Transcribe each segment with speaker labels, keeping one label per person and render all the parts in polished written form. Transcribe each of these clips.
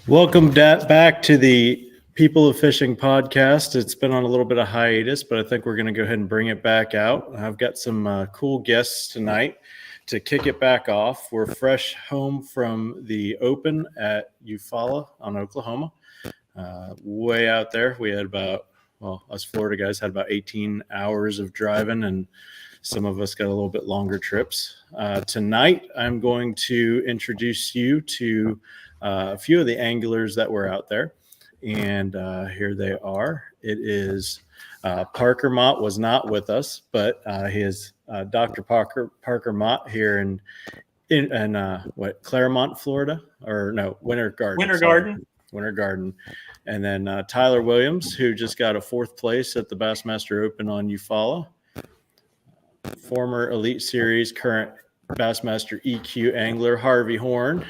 Speaker 1: Welcome back to the People of Fishing podcast. It's been on a little bit of hiatus, but I think we're going to go ahead and bring it back out. I've got some cool guests tonight to kick it back off. We're fresh home from the Open at Eufaula on Oklahoma. Way out there. We had us Florida guys had about 18 hours of driving, and some of us got a little bit longer trips. Tonight, I'm going to introduce you to a few of the anglers that were out there, and here they are. It is Parker Mott was not with us, but he is Dr. Parker Mott here in Claremont, Florida, or no, Winter Garden. Winter Garden. And then Tyler Williams, who just got a 4th place at the Bassmaster Open on Eufaula. Former Elite Series, current Bassmaster EQ angler Harvey Horn,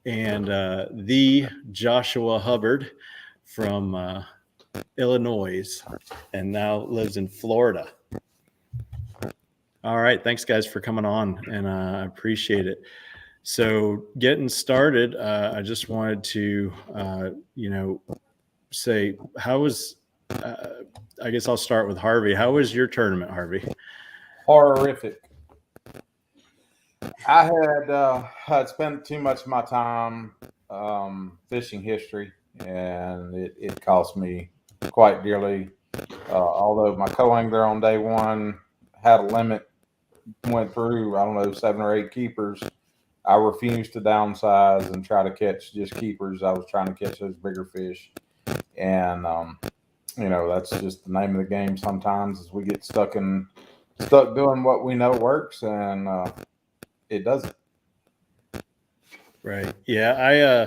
Speaker 1: and the Joshua Hubbard from Illinois, and now lives in Florida. All right, thanks guys for coming on, and I appreciate it. So getting started, I just wanted to, say, how was, I guess I'll start with Harvey. How was your tournament, Harvey?
Speaker 2: Horrific. I had spent too much of my time fishing history, and it cost me quite dearly. Although my co-angler on day one had a limit, went through, 7 or 8 keepers, I refused to downsize and try to catch just keepers. I was trying to catch those bigger fish. And, that's just the name of the game sometimes, is we get stuck doing what we know works, and it doesn't.
Speaker 1: Right. Yeah.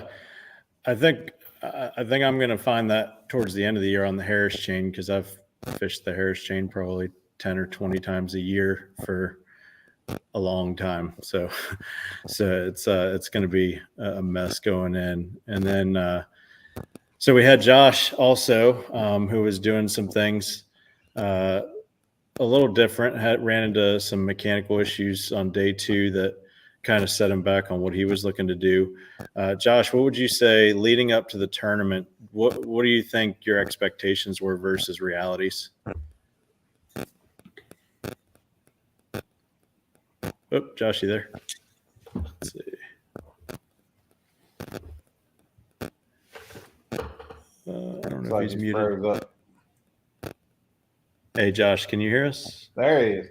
Speaker 1: I think I'm going to find that towards the end of the year on the Harris chain, because I've fished the Harris chain probably 10 or 20 times a year for a long time. So it's going to be a mess going in. And then, so we had Josh also, who was doing some things, a little different, ran into some mechanical issues on day 2 that kind of set him back on what he was looking to do. Josh, what would you say leading up to the tournament? What do you think your expectations were versus realities? Oh, Josh, you there? Let's see. I don't know if he's muted. Hey, Josh, can you hear us?
Speaker 2: There he is.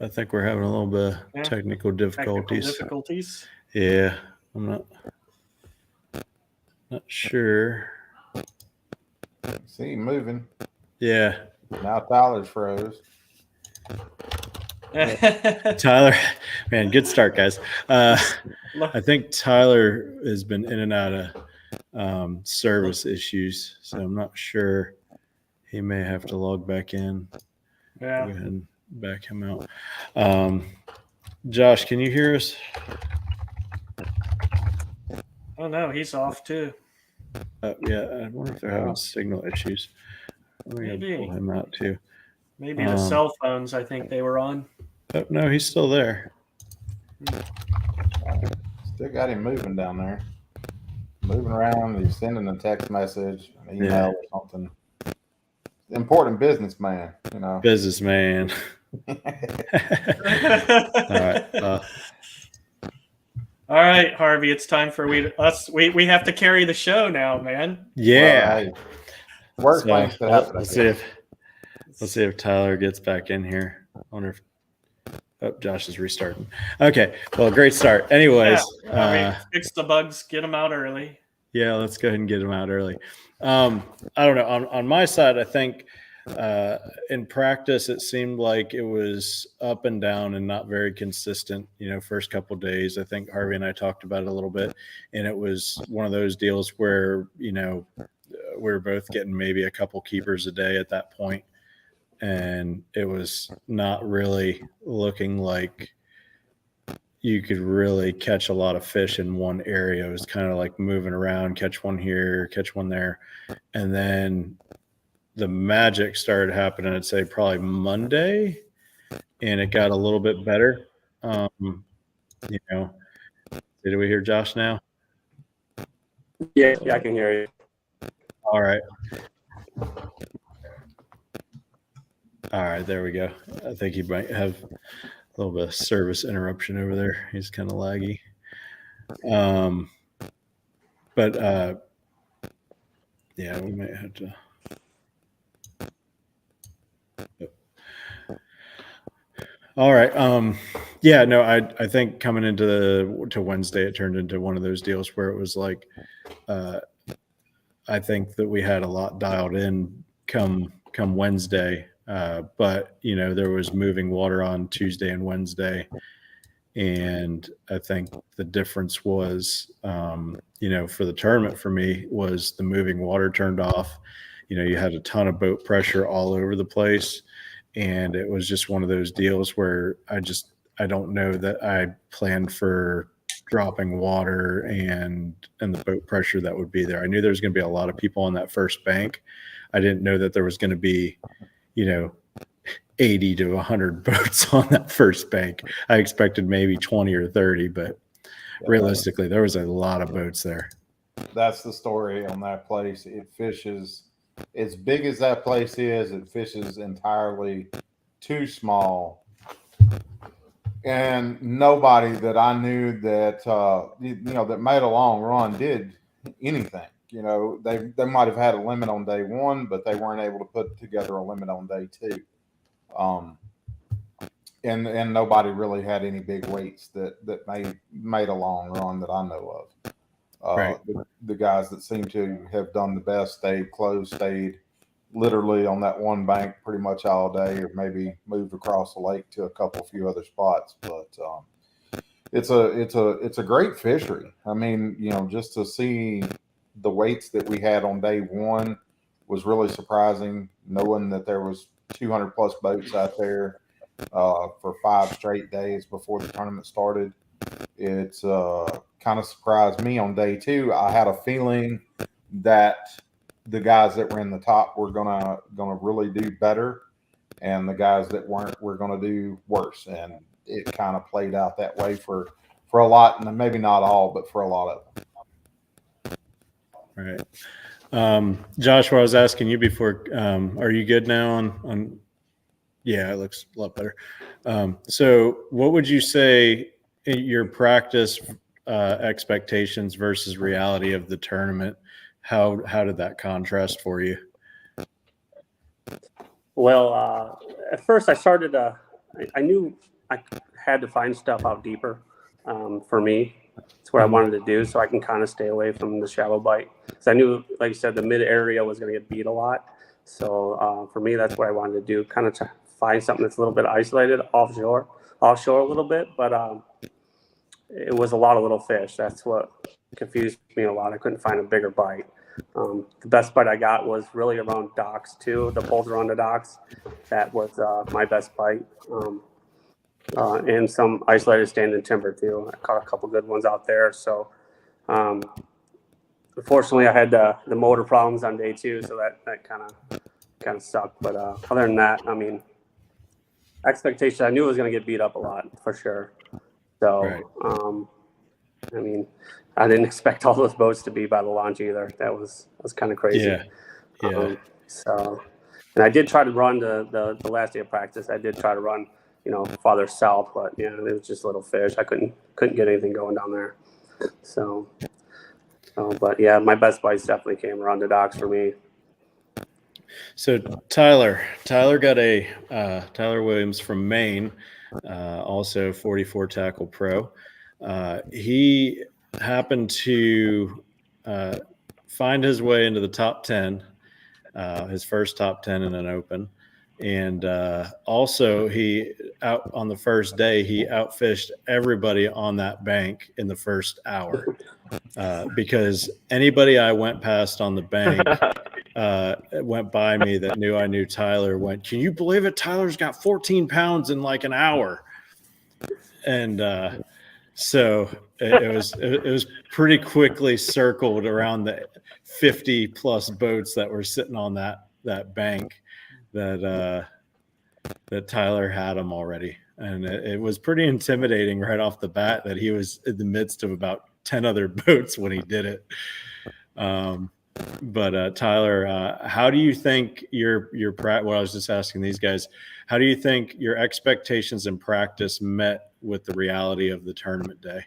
Speaker 1: I think we're having a little bit of technical difficulties. Yeah, I'm not sure.
Speaker 2: See, moving.
Speaker 1: Yeah.
Speaker 2: Now Tyler's froze.
Speaker 1: Tyler, man, good start, guys. I think Tyler has been in and out of service issues, so I'm not sure. He may have to log back in.
Speaker 3: Yeah.
Speaker 1: Go ahead and back him out. Josh, can you hear us?
Speaker 3: Oh no, he's off too.
Speaker 1: Yeah, I wonder if they're having signal issues.
Speaker 3: Maybe
Speaker 1: pull him out too.
Speaker 3: Maybe the cell phones. I think they were on.
Speaker 1: Oh, no, he's still there.
Speaker 2: Still got him moving down there. Moving around. He's sending a text message, an email or something. Important businessman,
Speaker 1: Businessman. All right.
Speaker 3: All right, Harvey. It's time for we have to carry the show now, man.
Speaker 1: Yeah.
Speaker 2: Work things could happen.
Speaker 1: Let's see if Tyler gets back in here. I wonder if Josh is restarting. Okay. Well, great start. Anyways,
Speaker 3: fix the bugs, get them out early.
Speaker 1: Yeah, let's go ahead and get them out early. I don't know. On my side, I think in practice, it seemed like it was up and down and not very consistent, first couple of days. I think Harvey and I talked about it a little bit, and it was one of those deals where, we were both getting maybe a couple keepers a day at that point, and it was not really looking like you could really catch a lot of fish in one area. It was kind of like moving around, catch one here, catch one there. And then the magic started happening, I'd say probably Monday. and it got a little bit better. You know, did we hear Josh now?
Speaker 4: Yeah, I can hear you.
Speaker 1: All right. All right, there we go. I think he might have a little bit of service interruption over there. He's kind of laggy. But yeah, we might have to. All right. Yeah, no, I think coming into to Wednesday, it turned into one of those deals where it was like, I think that we had a lot dialed in come Wednesday, but there was moving water on Tuesday and Wednesday, and I think the difference was, for the tournament for me was the moving water turned off. You had a ton of boat pressure all over the place. And it was just one of those deals where I don't know that I planned for dropping water and the boat pressure that would be there. I knew there was going to be a lot of people on that first bank. I didn't know that there was going to be, 80 to 100 boats on that first bank. I expected maybe 20 or 30, but realistically, there was a lot of boats there.
Speaker 2: That's the story on that place. It fishes. As big as that place is, it fishes entirely too small. And nobody that I knew that, that made a long run did anything. They might have had a limit on day one, but they weren't able to put together a limit on day two. And nobody really had any big weights that made a long run that I know of.
Speaker 1: Right.
Speaker 2: The guys that seem to have done the best stayed literally on that one bank pretty much all day, or maybe moved across the lake to a few other spots. But it's a great fishery. I mean, just to see the weights that we had on day one was really surprising, knowing that there was 200 plus boats out there for 5 straight days before the tournament started. It's kind of surprised me on day two. I had a feeling that the guys that were in the top were gonna really do better, and the guys that weren't were gonna do worse. And it kind of played out that way for a lot, and maybe not all, but for a lot of them.
Speaker 1: Right. Joshua, I was asking you before, are you good now on yeah, it looks a lot better. So what would you say your practice expectations versus reality of the tournament? How did that contrast for you?
Speaker 4: Well, at first I started, I knew I had to find stuff out deeper for me. It's what I wanted to do, so I can kind of stay away from the shallow bite. Because I knew, like you said, the mid area was going to get beat a lot. So for me, that's what I wanted to do, kind of find something that's a little bit isolated, offshore a little bit. But it was a lot of little fish. That's what confused me a lot. I couldn't find a bigger bite. The best bite I got was really around docks too. The poles around the docks. That was my best bite. And some isolated standing timber too. I caught a couple good ones out there. So unfortunately I had the motor problems on day two, so that kind of sucked. But other than that, I mean, expectations, I knew it was going to get beat up a lot for sure. So
Speaker 1: right.
Speaker 4: I mean, I didn't expect all those boats to be by the launch either. That was kind of crazy.
Speaker 1: Yeah.
Speaker 4: So, and I did try to run the last day of practice. I did try to run, farther south, but it was just little fish. I couldn't get anything going down there. So, but yeah, my best bites definitely came around the docks for me.
Speaker 1: So Tyler got a Tyler Williams from Maine, also 44 tackle pro. He happened to find his way into the top 10, his first top 10 in an open. And also he out on the first day, he outfished everybody on that bank in the first hour because anybody I went past on the bank went by me that knew I knew Tyler went, can you believe it? Tyler's got 14 pounds in like an hour. And so it was pretty quickly circled around the 50 plus boats that were sitting on that bank that that Tyler had him already. And it was pretty intimidating right off the bat that he was in the midst of about 10 other boats when he did it. But Tyler, how do you think well, I was just asking these guys, how do you think your expectations in practice met with the reality of the tournament day?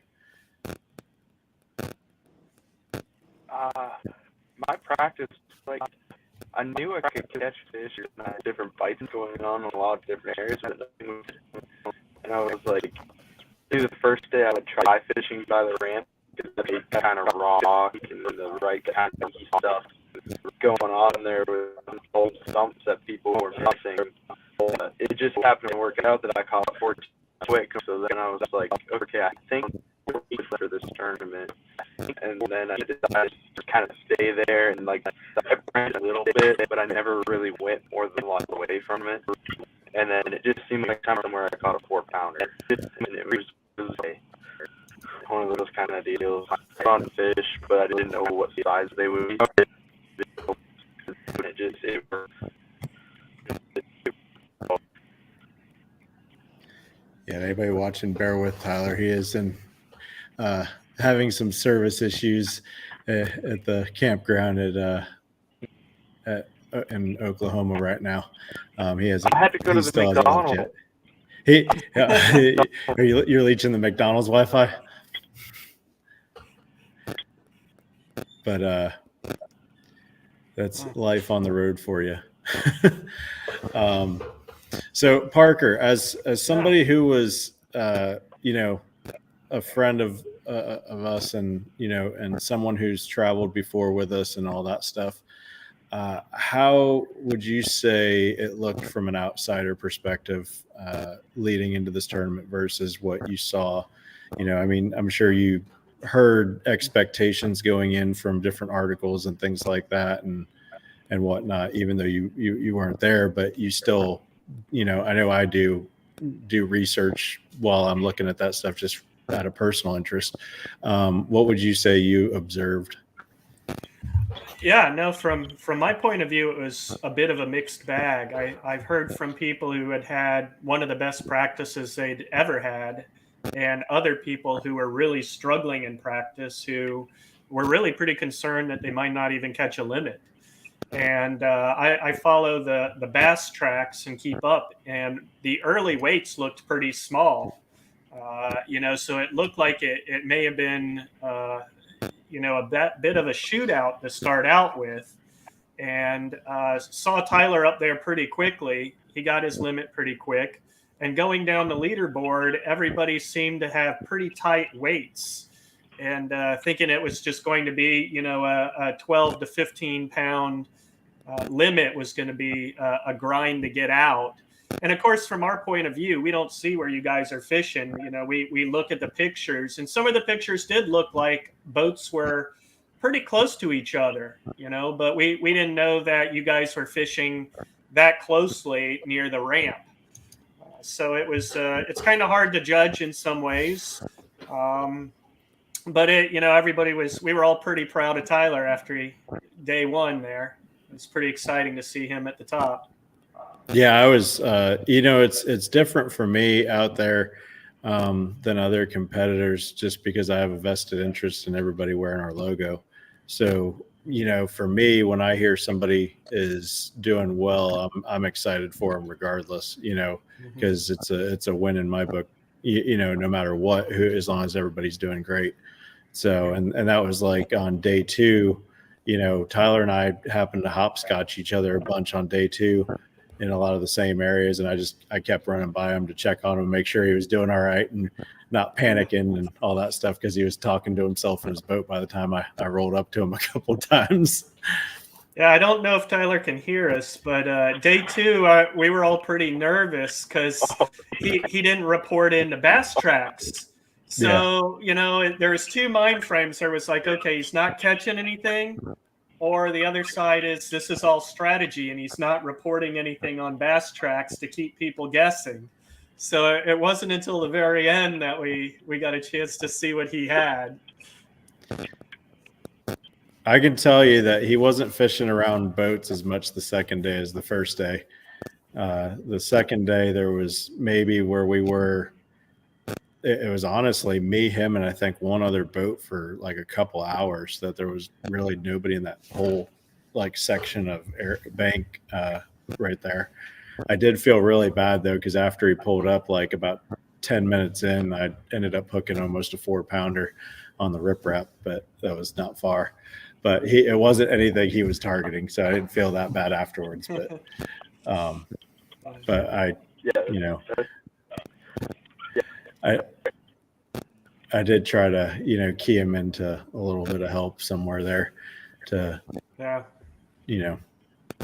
Speaker 5: My practice, like, I knew I could catch fish, and I had different bites going on in a lot of different areas. And I was like, through the first day, I would try fishing by the ramp because they kind of raw and the right kind of stuff going on there with old stumps that people were missing. It just happened to work out that I caught 14 quick, so then I was like, okay, I think we're ready for this tournament. And then I decided to kind of stay there, and like I branched a little bit, but I never really went more than like away from it. And then it just seemed like time where I caught a 4-pounder. And it was like one of those kind of deals. Fun fish, but I didn't know what size they would be.
Speaker 1: Yeah, anybody watching, bear with Tyler. He is having some service issues at the campground in Oklahoma right now. He has.
Speaker 5: I had to go to the McDonald's.
Speaker 1: You're leeching the McDonald's Wi-Fi? But that's life on the road for you. So Parker, as somebody who was a friend of us, and and someone who's traveled before with us and all that stuff, how would you say it looked from an outsider perspective leading into this tournament versus what you saw? I mean, I'm sure you heard expectations going in from different articles and things like that and whatnot, even though you weren't there, but you still, I know I do research while I'm looking at that stuff just out of personal interest. What would you say you observed?
Speaker 3: Yeah, no, from my point of view, it was a bit of a mixed bag. I've heard from people who had one of the best practices they'd ever had, and other people who were really struggling in practice, who were really pretty concerned that they might not even catch a limit. And I follow the bass tracks and keep up, and the early weights looked pretty small, so it looked like it may have been a bit of a shootout to start out with, and saw Tyler up there pretty quickly. He got his limit pretty quick, and going down the leaderboard, everybody seemed to have pretty tight weights, and thinking it was just going to be a 12 to 15 pound limit was going to be a grind to get out. And of course, from our point of view, we don't see where you guys are fishing. We look at the pictures, and some of the pictures did look like boats were pretty close to each other, but we didn't know that you guys were fishing that closely near the ramp. So it's kind of hard to judge in some ways. But we were all pretty proud of Tyler after day one there. It was pretty exciting to see him at the top.
Speaker 1: Yeah, I was, it's different for me out there than other competitors, just because I have a vested interest in everybody wearing our logo. So, for me, when I hear somebody is doing well, I'm excited for them regardless, because it's a win in my book, no matter what, as long as everybody's doing great. So, and that was like on day two, Tyler and I happened to hopscotch each other a bunch on day two in a lot of the same areas. And I kept running by him to check on him, make sure he was doing all right and not panicking and all that stuff, because he was talking to himself in his boat by the time I rolled up to him a couple of times.
Speaker 3: Yeah, I don't know if Tyler can hear us, but day two, we were all pretty nervous because he didn't report in the bass tracks. So, there was two mind frames. There was like, okay, he's not catching anything. Or the other side is this is all strategy and he's not reporting anything on bass tracks to keep people guessing. So it wasn't until the very end that we got a chance to see what he had.
Speaker 1: I can tell you that he wasn't fishing around boats as much the second day as the first day. The second day, there was maybe where we were, it was honestly me, him, and I think one other boat for like a couple hours, that there was really nobody in that whole like section of bank right there. I did feel really bad though, because after he pulled up, like about 10 minutes in, I ended up hooking almost a 4-pounder on the riprap, but that was not far. But it wasn't anything he was targeting, so I didn't feel that bad afterwards. But I, you know, I did try to, you know, key him into a little bit of help somewhere there to, you know,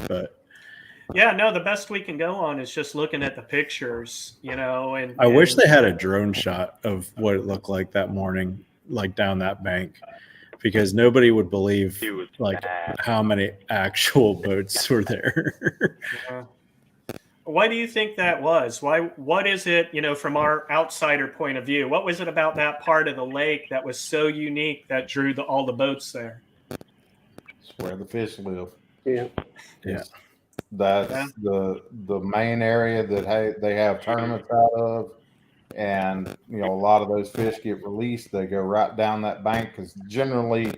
Speaker 1: but.
Speaker 3: Yeah, no, the best we can go on is just looking at the pictures, you know, and
Speaker 1: I wish they had a drone shot of what it looked like that morning, like down that bank, because nobody would believe like how many actual boats were there.
Speaker 3: Why do you think that was? What is it, you know, from our outsider point of view? What was it about that part of the lake that was so unique that drew all the boats there?
Speaker 2: It's where the fish live.
Speaker 4: Yeah.
Speaker 2: That's the main area that they have tournaments out of, and you know, a lot of those fish get released. They go right down that bank because generally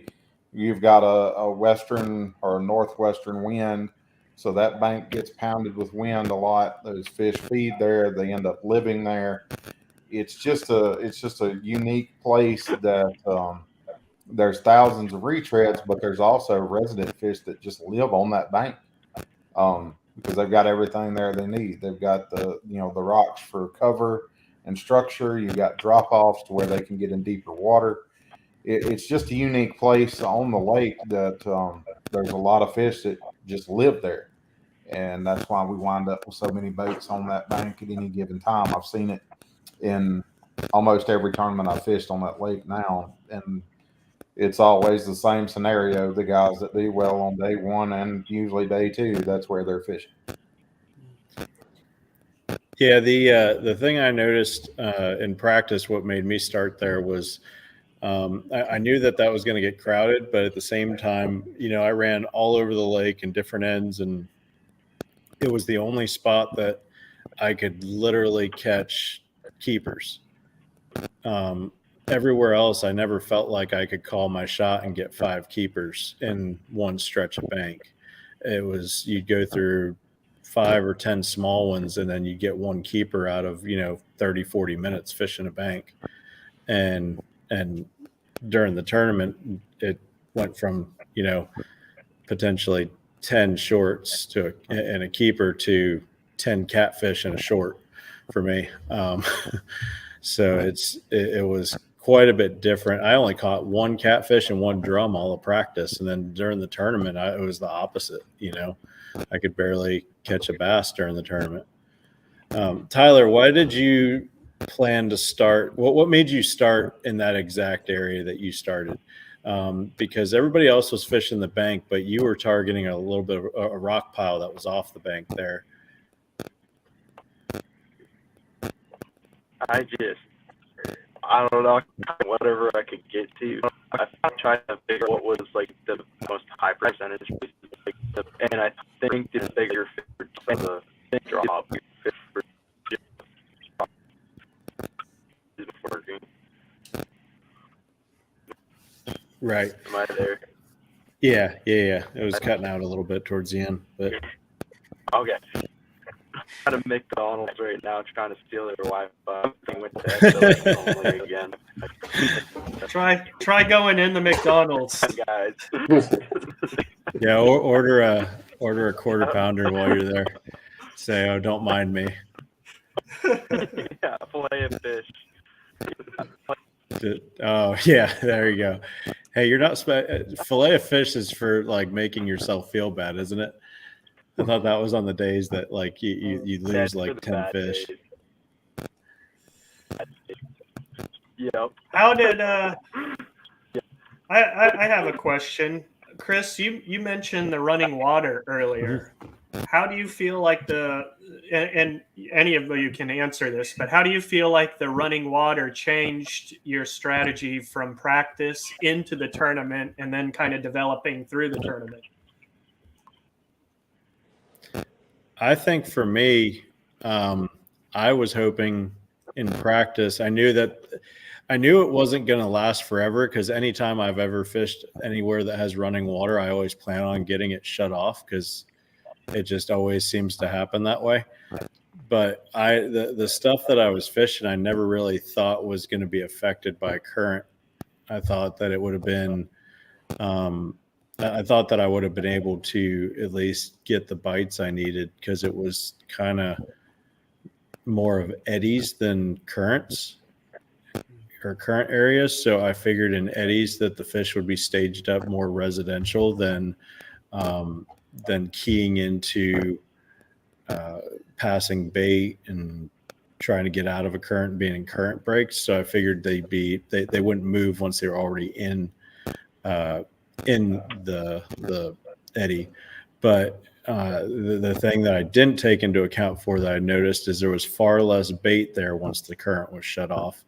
Speaker 2: you've got a western or a northwestern wind, so that bank gets pounded with wind a lot. Those fish feed there. They end up living there. It's just a unique place that there's thousands of retreads, but there's also resident fish that just live on that bank. Because they've got everything there they need. They've got the rocks for cover and structure. You've got drop offs to where they can get in deeper water. It's just a unique place on the lake that there's a lot of fish that just live there, and that's why we wind up with so many boats on that bank at any given time. I've seen it in almost every tournament I fished on that lake now, and it's always the same scenario. The guys that do well on day one and usually day two, that's where they're fishing.
Speaker 1: Yeah, the thing I noticed in practice, what made me start there was I knew that was going to get crowded, but at the same time, you know, I ran all over the lake in different ends, and it was the only spot that I could literally catch keepers. Everywhere else, I never felt like I could call my shot and get 5 keepers in one stretch of bank. It was, you'd go through 5 or 10 small ones, and then you get 1 keeper out of, you know, 30, 40 minutes fishing a bank. And during the tournament, it went from, you know, potentially 10 shorts and a keeper to 10 catfish and a short for me. So it was quite a bit different. I only caught 1 catfish and 1 drum all of practice, and then during the tournament, it was the opposite. You know, I could barely catch a bass during the tournament. Tyler, why did you plan to start? What made you start in that exact area that you started? Because everybody else was fishing the bank, but you were targeting a little bit of a rock pile that was off the bank there.
Speaker 5: I don't know, whatever I could get to. I tried to figure what was like the most high percentage, and I think the bigger fish was the drop.
Speaker 1: Right.
Speaker 5: Am I there?
Speaker 1: Yeah. It was cutting out a little bit towards the end, but
Speaker 5: okay. At a McDonald's right now, trying to steal their Wi-Fi. With that, only again.
Speaker 3: Try going in the McDonald's,
Speaker 5: guys.
Speaker 1: Yeah, order a 1/4 pounder while you're there. Say, oh, don't mind me.
Speaker 5: Yeah, fillet of fish.
Speaker 1: Oh yeah, there you go. Hey, you're not fillet of fish is for like making yourself feel bad, isn't it? I thought that was on the days that like you lose like 10 fish.
Speaker 5: Days. Yep.
Speaker 3: How did I have a question, Chris? You mentioned the running water earlier. How do you feel like and any of you can answer this, but how do you feel like the running water changed your strategy from practice into the tournament and then kind of developing through the tournament?
Speaker 1: I think for me, I was hoping in practice, I knew it wasn't going to last forever, because anytime I've ever fished anywhere that has running water, I always plan on getting it shut off, because it just always seems to happen that way. But the stuff that I was fishing, I never really thought was going to be affected by current. I thought that it would have been, I thought that I would have been able to at least get the bites I needed, because it was kind of more of eddies than currents or current areas. So I figured in eddies that the fish would be staged up more residential than keying into passing bait and trying to get out of a current and being in current breaks. So I figured they wouldn't move once they were already in the eddy. But the thing that I didn't take into account for that I noticed is there was far less bait there once the current was shut off.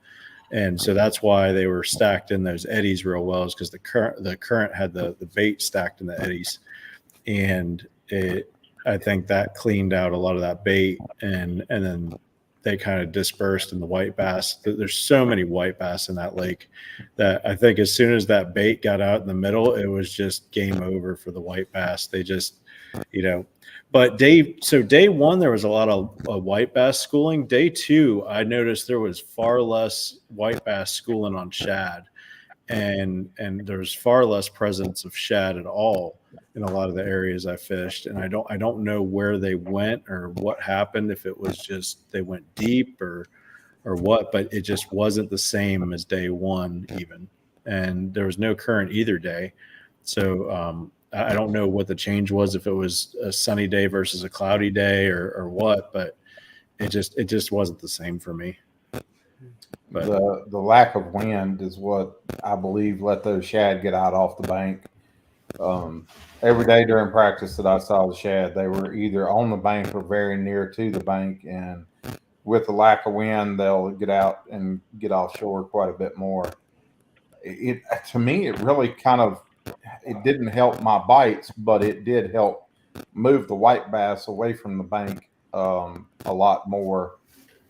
Speaker 1: And so that's why they were stacked in those eddies real well, is because the current had the bait stacked in the eddies. And I think that cleaned out a lot of that bait, and then they kind of dispersed in the white bass. There's so many white bass in that lake that I think as soon as that bait got out in the middle, it was just game over for the white bass. They just, but day one, there was a lot of white bass schooling. Day two, I noticed there was far less white bass schooling on shad, and there was far less presence of shad at all in a lot of the areas I fished. And I don't know where they went or what happened, if it was just they went deep or what, but it just wasn't the same as day one even. And there was no current either day. So I don't know what the change was, if it was a sunny day versus a cloudy day or what, but it just wasn't the same for me. But
Speaker 2: The lack of wind is what I believe let those shad get out off the bank. Every day during practice that I saw the shad, they were either on the bank or very near to the bank. And with the lack of wind, they'll get out and get offshore quite a bit more. To me, it really it didn't help my bites, but it did help move the white bass away from the bank a lot more.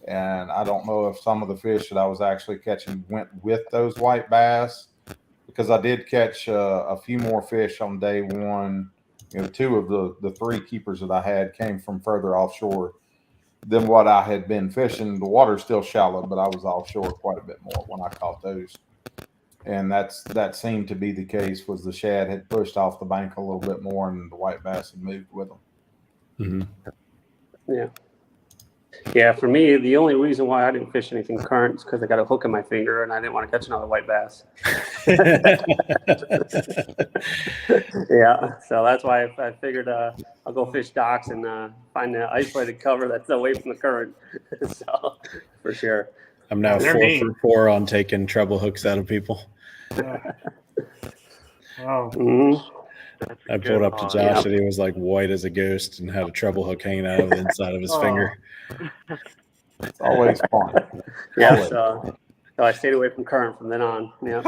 Speaker 2: And I don't know if some of the fish that I was actually catching went with those white bass, because I did catch a few more fish on day one. Two of the three keepers that I had came from further offshore than what I had been fishing. The water's still shallow, but I was offshore quite a bit more when I caught those. And that seemed to be the case, was the shad had pushed off the bank a little bit more and the white bass had moved with them.
Speaker 1: Mm-hmm.
Speaker 4: Yeah. Yeah, for me, the only reason why I didn't fish anything current is because I got a hook in my finger and I didn't want to catch another white bass. Yeah, so that's why I figured I'll go fish docks and find an isolated cover that's away from the current. So, for sure.
Speaker 1: I'm now 4 for 4 on taking treble hooks out of people.
Speaker 3: Wow.
Speaker 4: Mm-hmm.
Speaker 1: I pulled up to Josh and he was like white as a ghost and had a treble hook hanging out of the inside of his finger.
Speaker 2: It's always fun.
Speaker 4: Yeah,
Speaker 2: Always.
Speaker 4: so I stayed away from current from then on. Yeah.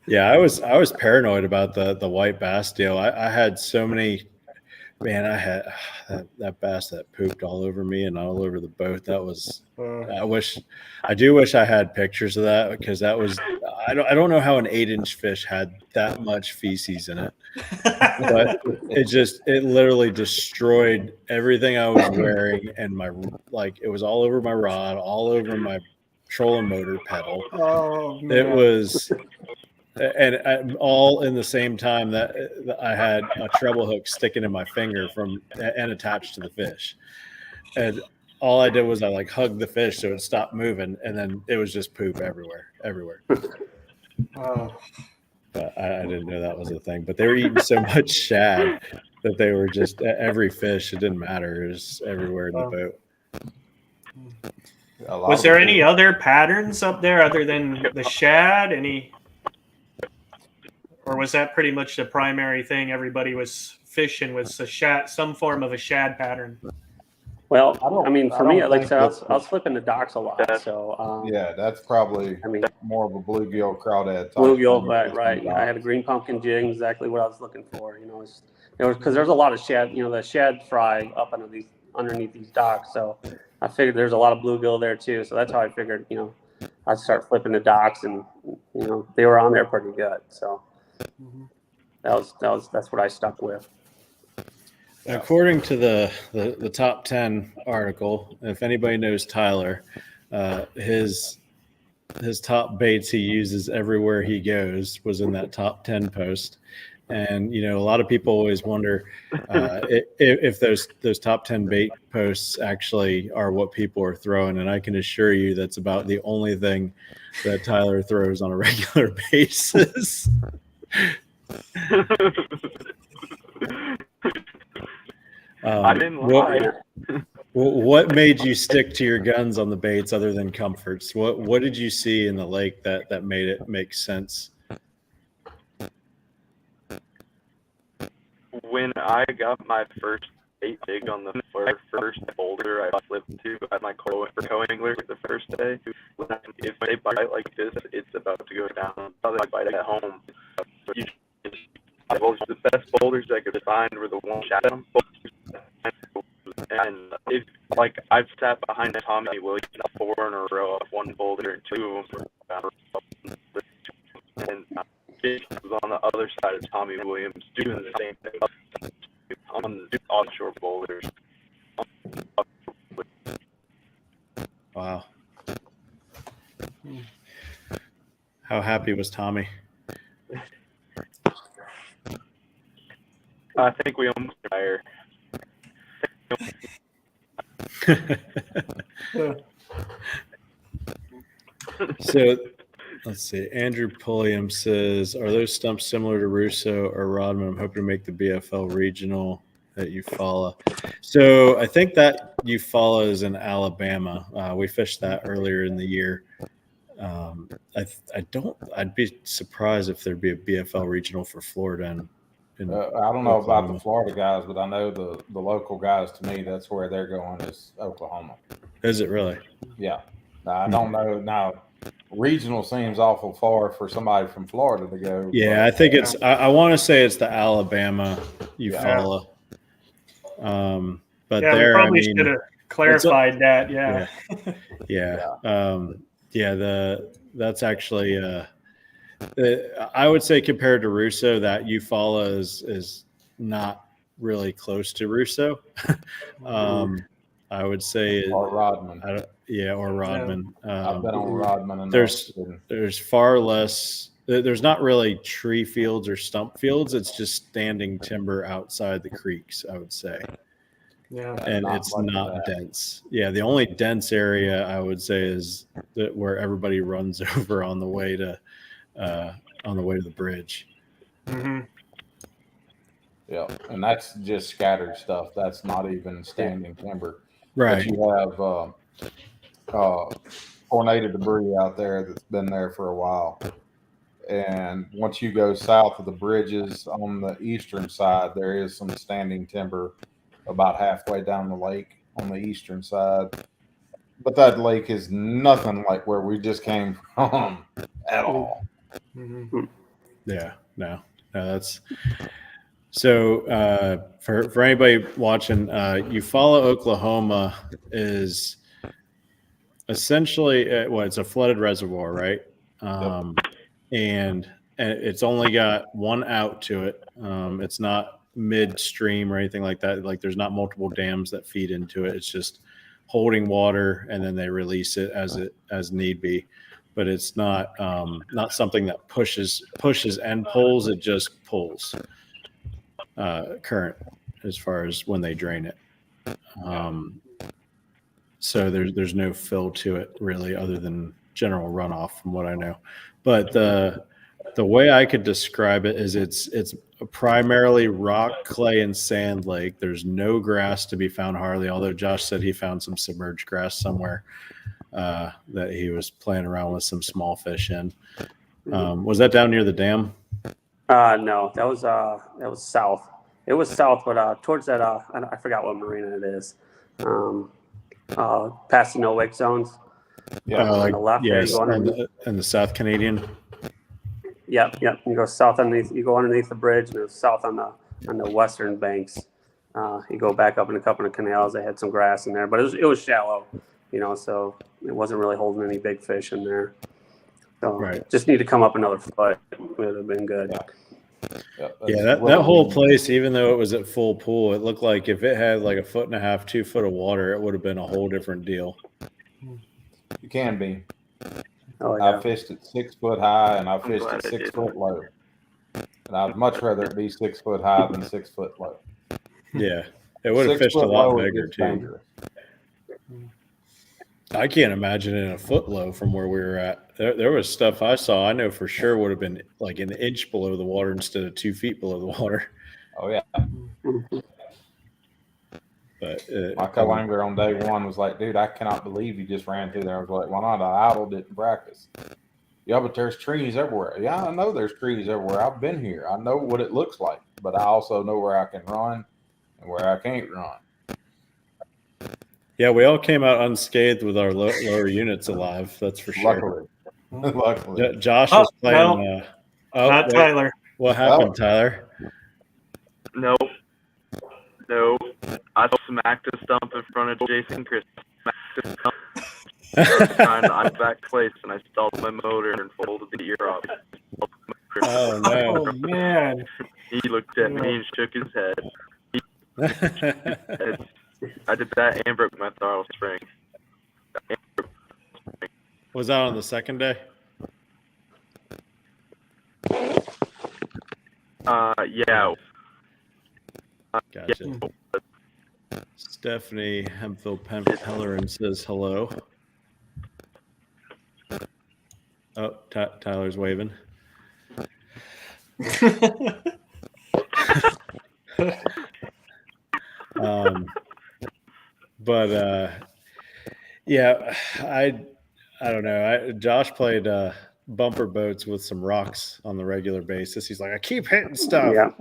Speaker 1: Yeah, I was paranoid about the white bass deal. I had so many. Man, I had that bass that pooped all over me and all over the boat. That was. I do wish I had pictures of that, because that was. I don't know how an 8-inch fish had that much feces in it, but it literally destroyed everything I was wearing, and it was all over my rod, all over my trolling motor pedal.
Speaker 3: Oh, man.
Speaker 1: It was. And all in the same time that I had a treble hook sticking in my finger and attached to the fish. And all I did was I hugged the fish so it stopped moving, and then it was just poop everywhere.
Speaker 3: Oh.
Speaker 1: But I didn't know that was a thing. But they were eating so much shad that they were just every fish. It didn't matter. It was everywhere in the boat.
Speaker 3: Was there any other patterns up there other than the shad? Or was that pretty much the primary thing everybody was fishing, was some form of a shad pattern?
Speaker 4: Well,
Speaker 2: don't-
Speaker 4: I mean,
Speaker 2: I
Speaker 4: for me,
Speaker 2: don't
Speaker 4: like I said,
Speaker 2: think
Speaker 4: I was flipping the docks a lot.
Speaker 5: Yeah.
Speaker 4: So,
Speaker 2: Yeah, that's probably
Speaker 4: I mean,
Speaker 2: more of a bluegill crawdad type
Speaker 4: bluegill,
Speaker 2: thing.
Speaker 4: right. I had a green pumpkin jig, exactly what I was looking for. Because there's a lot of shad, the shad fry up underneath these docks. So I figured there's a lot of bluegill there too. So that's how I figured, I'd start flipping the docks, and they were on there pretty good. So that's what I stuck with.
Speaker 1: According to the top 10 article, if anybody knows Tyler, his top baits he uses everywhere he goes was in that top 10 post. And a lot of people always wonder if those top 10 bait posts actually are what people are throwing. And I can assure you that's about the only thing that Tyler throws on a regular basis.
Speaker 5: I didn't lie.
Speaker 1: What made you stick to your guns on the baits other than comforts? What did you see in the lake that made it make sense?
Speaker 5: When I got my first bait jig on the first boulder I flipped to at my co-angler the first day, if they bite like this, it's about to go down. They bite at home. The best boulders I could find were the one shot them. And if I've sat behind Tommy Williams 4 in a row of one boulder and 2 of them were and Jake was on the other side of Tommy Williams doing the same thing on the offshore boulders.
Speaker 1: Wow. How happy was Tommy?
Speaker 5: I think we almost fire.
Speaker 1: So let's see. Andrew Pulliam says, "Are those stumps similar to Russo or Rodman? I'm hoping to make the BFL regional at Eufaula." So I think that Eufaula is in Alabama. We fished that earlier in the year. I'd be surprised if there'd be a BFL regional for Florida.
Speaker 2: I don't know about the Florida guys, but I know the local guys. To me, that's where they're going is Oklahoma.
Speaker 1: Is it really?
Speaker 2: Yeah. Now, I don't know. Now, regional seems awful far for somebody from Florida to go.
Speaker 1: Yeah, I think it's. I want to say it's the Alabama Eufaula. But
Speaker 3: yeah,
Speaker 1: there,
Speaker 3: we probably should have clarified that.
Speaker 1: Yeah. That's actually. I would say compared to Russo, that Eufaula is not really close to Russo. I would say
Speaker 2: Or Rodman.
Speaker 1: Or Rodman.
Speaker 2: I've been on Rodman. And
Speaker 1: there's far less. There's not really tree fields or stump fields. It's just standing timber outside the creeks, I would say.
Speaker 3: Yeah,
Speaker 1: and it's not dense. Yeah, the only dense area I would say is where everybody runs over on the way to the bridge.
Speaker 3: Mm-hmm.
Speaker 2: Yeah, and that's just scattered stuff. That's not even standing timber.
Speaker 1: Right.
Speaker 2: But you have tornado debris out there that's been there for a while. And once you go south of the bridges on the eastern side, there is some standing timber about halfway down the lake on the eastern side. But that lake is nothing like where we just came from at all.
Speaker 3: Mm-hmm.
Speaker 1: Yeah, no, that's so. For anybody watching, Eufaula, Oklahoma is essentially it's a flooded reservoir, right? And it's only got one out to it. It's not midstream or anything like that. Like there's not multiple dams that feed into it. It's just holding water, and then they release it as need be. But it's not something that pushes and pulls. It just pulls current as far as when they drain it. So there's no fill to it really, other than general runoff, from what I know. But the way I could describe it is it's primarily rock, clay, and sand lake. There's no grass to be found hardly, although Josh said he found some submerged grass somewhere that he was playing around with some small fish in. Was that down near the dam?
Speaker 4: No, that was south. It was south, but towards that I forgot what marina it is. past the no wake zones.
Speaker 2: Yeah.
Speaker 4: On the left there, you
Speaker 1: yes,
Speaker 4: go underneath.
Speaker 1: and the South Canadian.
Speaker 4: Yep. You go south underneath. You go underneath the bridge, and it's south on the western banks. You go back up in a couple of canals. They had some grass in there, but it was shallow, so it wasn't really holding any big fish in there. So
Speaker 1: Right.
Speaker 4: just need to come up another foot. It would have been good.
Speaker 1: Yeah, that whole place, even though it was at full pool, it looked like if it had like 1.5 feet, 2 foot of water, it would have been a whole different deal.
Speaker 2: You can be.
Speaker 4: Oh, yeah.
Speaker 2: I fished at 6 foot high and I fished
Speaker 5: glad
Speaker 2: at
Speaker 5: I
Speaker 2: 6
Speaker 5: did.
Speaker 2: foot low. And I'd much rather it be 6 foot high than 6 foot low.
Speaker 1: Yeah, it would have
Speaker 2: 6
Speaker 1: fished a
Speaker 2: foot
Speaker 1: lot
Speaker 2: low, it
Speaker 1: bigger
Speaker 2: gets
Speaker 1: too.
Speaker 2: dangerous.
Speaker 1: I can't imagine it in a foot low from where we were at. There was stuff I saw, I know for sure would have been like an inch below the water instead of 2 feet below the water.
Speaker 2: Oh yeah.
Speaker 1: But
Speaker 2: My co-angler on day one was like, dude, I cannot believe you just ran through there. I was like, why not? I idled it in practice. Yeah, but there's trees everywhere. Yeah, I know there's trees everywhere. I've been here. I know what it looks like, but I also know where I can run and where I can't run.
Speaker 1: yeah, we all came out unscathed with our lower units alive. That's for sure.
Speaker 2: Luckily.
Speaker 1: Josh
Speaker 3: Oh,
Speaker 1: was playing.
Speaker 3: no.
Speaker 1: wait,
Speaker 3: Not Tyler.
Speaker 1: what happened, Tyler?
Speaker 5: Nope. I smacked a stump in front of Jason Chris. Smacked a stump. I was trying to back place, and I stalled my motor and folded the ear off.
Speaker 1: Oh no!
Speaker 3: Oh, man.
Speaker 5: He looked at me and shook his head. I did that and broke my throttle spring.
Speaker 1: Was that on the second day?
Speaker 5: Yeah.
Speaker 1: Gotcha. Stephanie Hemphill Pellerin says hello. Oh, Tyler's waving. Yeah, I don't know. Josh played bumper boats with some rocks on the regular basis. He's like, I keep hitting stuff.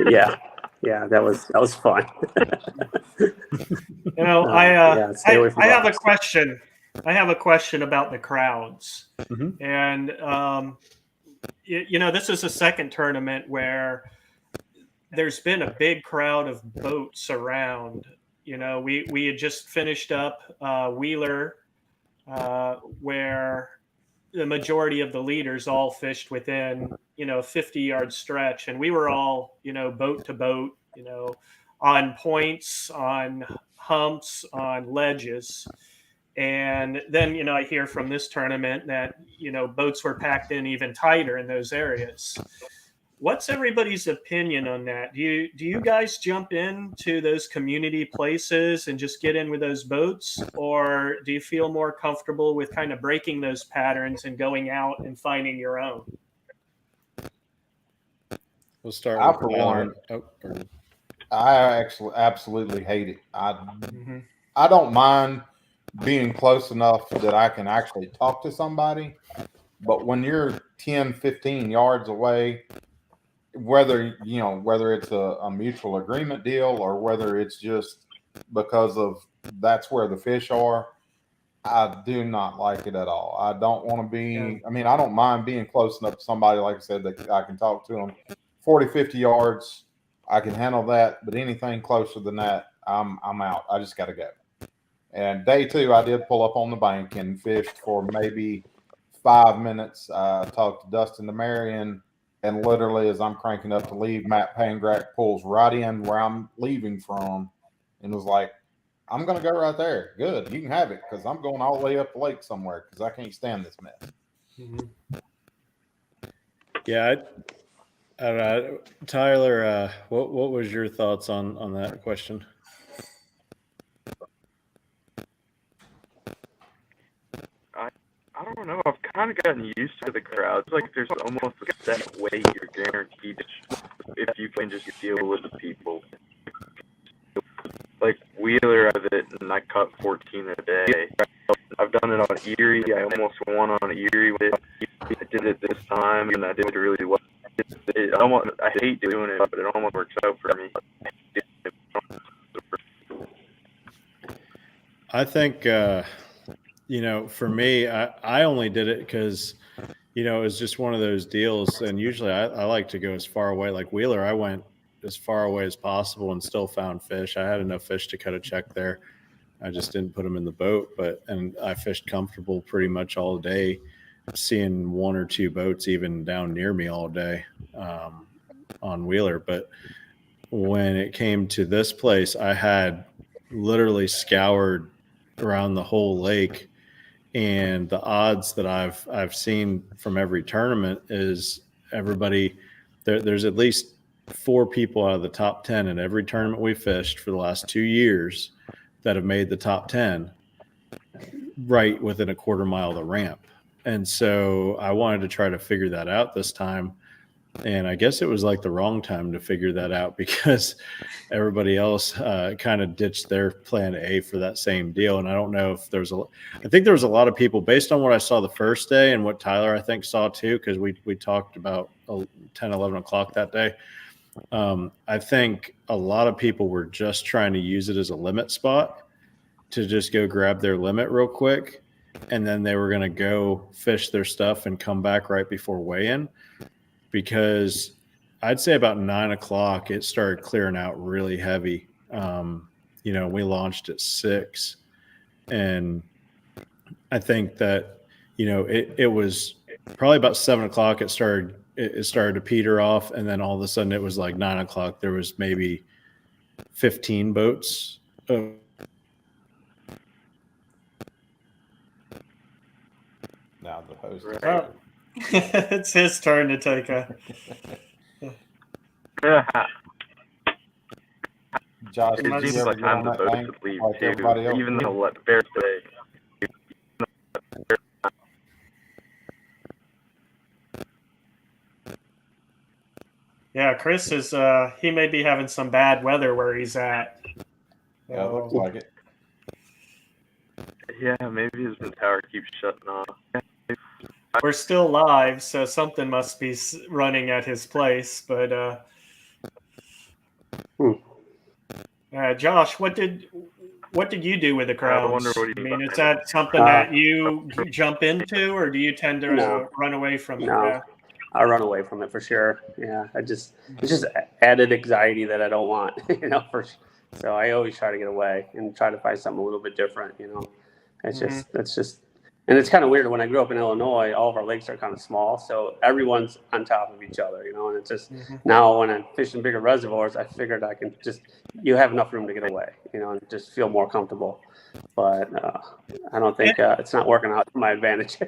Speaker 4: Yeah. Yeah, that was fun.
Speaker 3: I have a question. I have a question about the crowds.
Speaker 1: Mm-hmm.
Speaker 3: And this is the second tournament where there's been a big crowd of boats around. We had just finished up Wheeler, where the majority of the leaders all fished within 50-yard stretch, and we were all boat to boat, on points, on humps, on ledges. And then I hear from this tournament that boats were packed in even tighter in those areas. What's everybody's opinion on that? Do you guys jump into those community places and just get in with those boats, or do you feel more comfortable with kind of breaking those patterns and going out and finding your own?
Speaker 1: We'll start
Speaker 2: I,
Speaker 1: with
Speaker 2: for
Speaker 1: Tyler.
Speaker 2: one, I actually absolutely hate it. I don't mind being close enough that I can actually talk to somebody, but when you're 10, 15 yards away, whether it's a mutual agreement deal or whether it's just because of that's where the fish are, I do not like it at all. I don't want to be, I don't mind being close enough to somebody, like I said, that I can talk to them. 40, 50 yards, I can handle that, but anything closer than that, I'm out. I just got to go. And day two, I did pull up on the bank and fished for maybe 5 minutes. I talked to Dustin DeMarion, and literally as I'm cranking up to leave, Matt Pangrack pulls right in where I'm leaving from and was like, I'm going to go right there. Good. You can have it, because I'm going all the way up the lake somewhere because I can't stand this mess.
Speaker 3: Mm-hmm.
Speaker 1: Yeah, I don't know. Tyler, what was your thoughts on that question?
Speaker 5: I don't know. I've kind of gotten used to the crowds. Like, there's almost a set way you're guaranteed if you can just deal with the people. Like, Wheeler of it, and I caught 14 a day. I've done it on Erie. I almost won on Erie with it. I did it this time, and I did really well. I hate doing it, but it almost works out for me.
Speaker 1: I think, for me, I only did it because, it was just one of those deals. And usually I like to go as far away. Like Wheeler, I went as far away as possible and still found fish. I had enough fish to cut a check there. I just didn't put them in the boat, and I fished comfortable pretty much all day, seeing one or two boats even down near me all day on Wheeler. But when it came to this place, I had literally scoured around the whole lake, and the odds that I've seen from every tournament is everybody there's at least 4 people out of the top 10 in every tournament we fished for the last 2 years that have made the top 10 right within a quarter mile of the ramp. And so I wanted to try to figure that out this time. And I guess it was like the wrong time to figure that out because everybody else kind of ditched their plan A for that same deal. And I don't know if I think there was a lot of people based on what I saw the first day and what Tyler, I think, saw too, because we talked about 10, 11 o'clock that day. I think a lot of people were just trying to use it as a limit spot to just go grab their limit real quick. And then they were going to go fish their stuff and come back right before weigh-in. Because I'd say about 9 o'clock, it started clearing out really heavy. We launched at 6, and I think that, it was probably about 7 o'clock. It started to peter off. And then all of a sudden it was like 9 o'clock. There was maybe 15 boats.
Speaker 2: Now the host.
Speaker 3: Oh. It's his turn to take a.
Speaker 2: Josh,
Speaker 5: It
Speaker 2: did you
Speaker 5: seems
Speaker 2: ever
Speaker 5: like
Speaker 2: get
Speaker 5: I'm
Speaker 2: on
Speaker 5: the
Speaker 2: that
Speaker 5: boat
Speaker 2: bank
Speaker 5: to leave
Speaker 2: like
Speaker 5: too,
Speaker 2: everybody else?
Speaker 5: even though let bear say.
Speaker 3: Yeah, Chris is. He may be having some bad weather where he's at.
Speaker 2: Yeah, it looks like it.
Speaker 5: Yeah, maybe his tower keeps shutting off.
Speaker 3: We're still live, so something must be running at his place. But Josh, what did you do with the crowds?
Speaker 5: I wonder what he
Speaker 3: mean, is that something that you jump into, or do you tend to run away from it?
Speaker 4: No, I run away from it for sure. Yeah, it's just added anxiety that I don't want. So I always try to get away and try to find something a little bit different. That's just. And it's kind of weird. When I grew up in Illinois, all of our lakes are kind of small, so everyone's on top of each other, and it's just now when I'm fishing bigger reservoirs, I figured you have enough room to get away, and just feel more comfortable. But I don't think it's not working out to my advantage. So.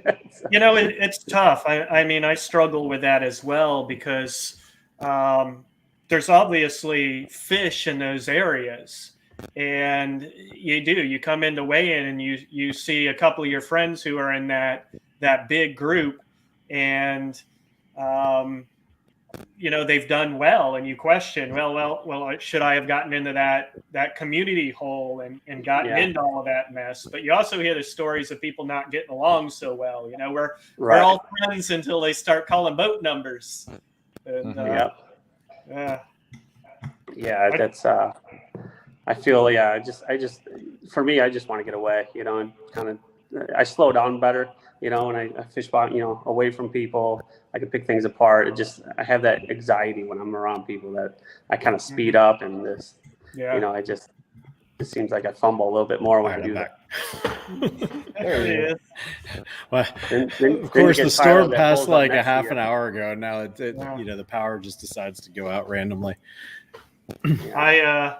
Speaker 3: It's tough. I mean, I struggle with that as well because there's obviously fish in those areas. And you come into weigh-in and you see a couple of your friends who are in that big group, and they've done well, and you question, well, should I have gotten into that community hole and gotten into all of that mess? But you also hear the stories of people not getting along so well. We're all friends until they start calling boat numbers. And,
Speaker 4: that's. I feel, for me, I just want to get away, and kind of, I slow down better, and I fish by, away from people. I can pick things apart. I have that anxiety when I'm around people that I kind of speed up and this, it seems like I fumble a little bit more when I do that.
Speaker 3: There he is.
Speaker 1: Well, of course, the storm passed like a half an hour ago. Now the power just decides to go out randomly.
Speaker 3: I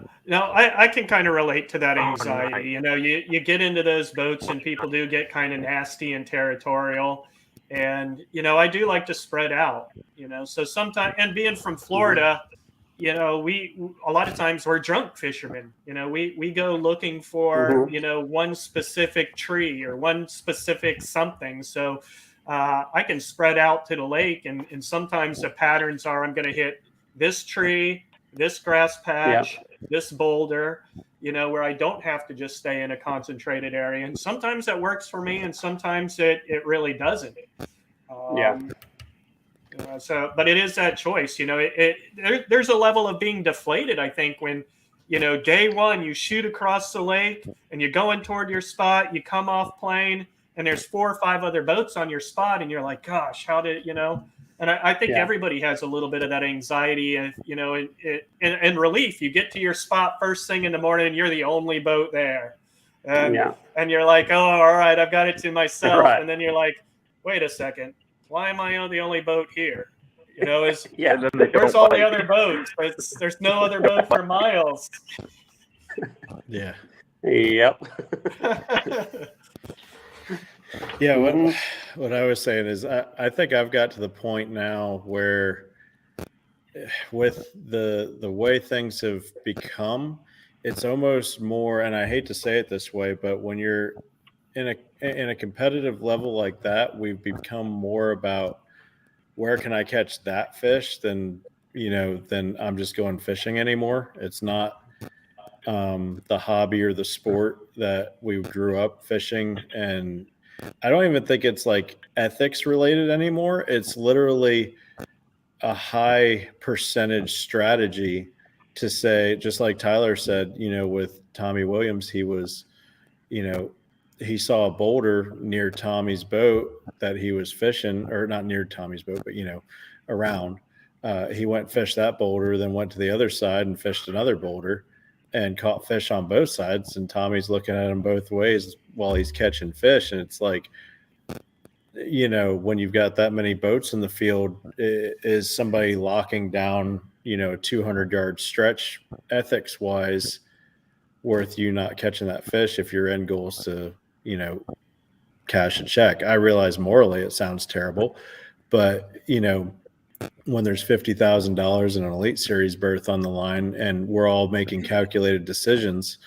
Speaker 3: can kind of relate to that anxiety. You get into those boats and people do get kind of nasty and territorial, and I do like to spread out. So sometimes, and being from Florida, we a lot of times we're drunk fishermen. We go looking for one specific tree or one specific something. So I can spread out to the lake, and sometimes the patterns are I'm going to hit this tree, this grass patch, this boulder, where I don't have to just stay in a concentrated area. And sometimes that works for me, and sometimes it really doesn't. But it is that choice. There's a level of being deflated, I think, when day one, you shoot across the lake and you're going toward your spot, you come off plane, and there's 4 or 5 other boats on your spot, and you're like, gosh, how did, and I think everybody has a little bit of that anxiety, and, in relief, you get to your spot first thing in the morning, and you're the only boat there. And you're like, oh, all right, I've got it to myself.
Speaker 4: Right.
Speaker 3: And then you're like, wait a second, why am I the only boat here? Where's all the other boats? There's no other boat for miles.
Speaker 1: Yeah.
Speaker 4: Yep.
Speaker 1: Yeah. What I was saying is I think I've got to the point now where with the way things have become, it's almost more, and I hate to say it this way, but when you're in a competitive level like that, we've become more about where can I catch that fish than I'm just going fishing anymore. It's not the hobby or the sport that we grew up fishing. And I don't even think it's like ethics related anymore. It's literally a high percentage strategy to say, just like Tyler said, with Tommy Williams, he was, he saw a boulder near Tommy's boat that he was fishing, or not near Tommy's boat, but, around. He went fished that boulder, then went to the other side and fished another boulder and caught fish on both sides. And Tommy's looking at him both ways while he's catching fish. And it's like, when you've got that many boats in the field, is somebody locking down, a 200-yard stretch ethics wise worth you not catching that fish if your end goal is to, cash a check? I realize morally it sounds terrible, but, when there's $50,000 in an Elite Series berth on the line and we're all making calculated decisions,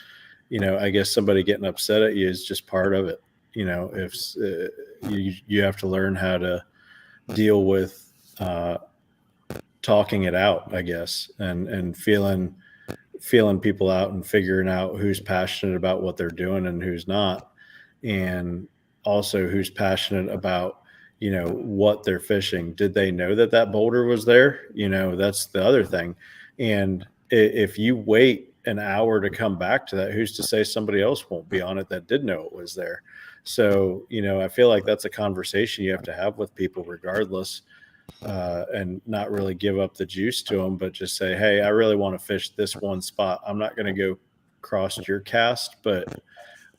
Speaker 1: I guess somebody getting upset at you is just part of it. If you have to learn how to deal with talking it out, I guess, and feeling people out and figuring out who's passionate about what they're doing and who's not, and also who's passionate about what they're fishing. Did they know that boulder was there? That's the other thing. And if you wait an hour to come back to that, who's to say somebody else won't be on it that did know it was there? So, I feel like that's a conversation you have to have with people regardless, and not really give up the juice to them, but just say, hey, I really want to fish this one spot. I'm not going to go cross your cast, but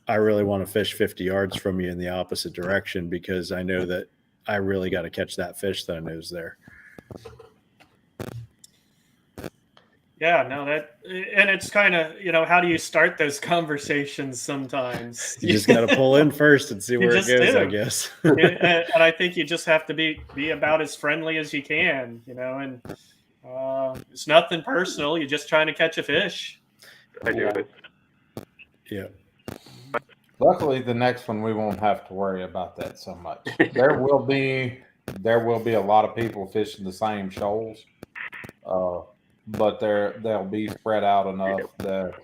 Speaker 1: I really want to fish 50 yards from you in the opposite direction because I know that I really got to catch that fish that I know is there.
Speaker 3: Yeah, no, and it's kind of, how do you start those conversations sometimes?
Speaker 1: You just got to pull in first and see where it goes, I guess.
Speaker 3: and I think you just have to be about as friendly as you can, and it's nothing personal. You're just trying to catch a fish.
Speaker 5: I do it.
Speaker 1: Yeah.
Speaker 2: Luckily, the next one we won't have to worry about that so much. There will be a lot of people fishing the same shoals, but they'll be spread out enough that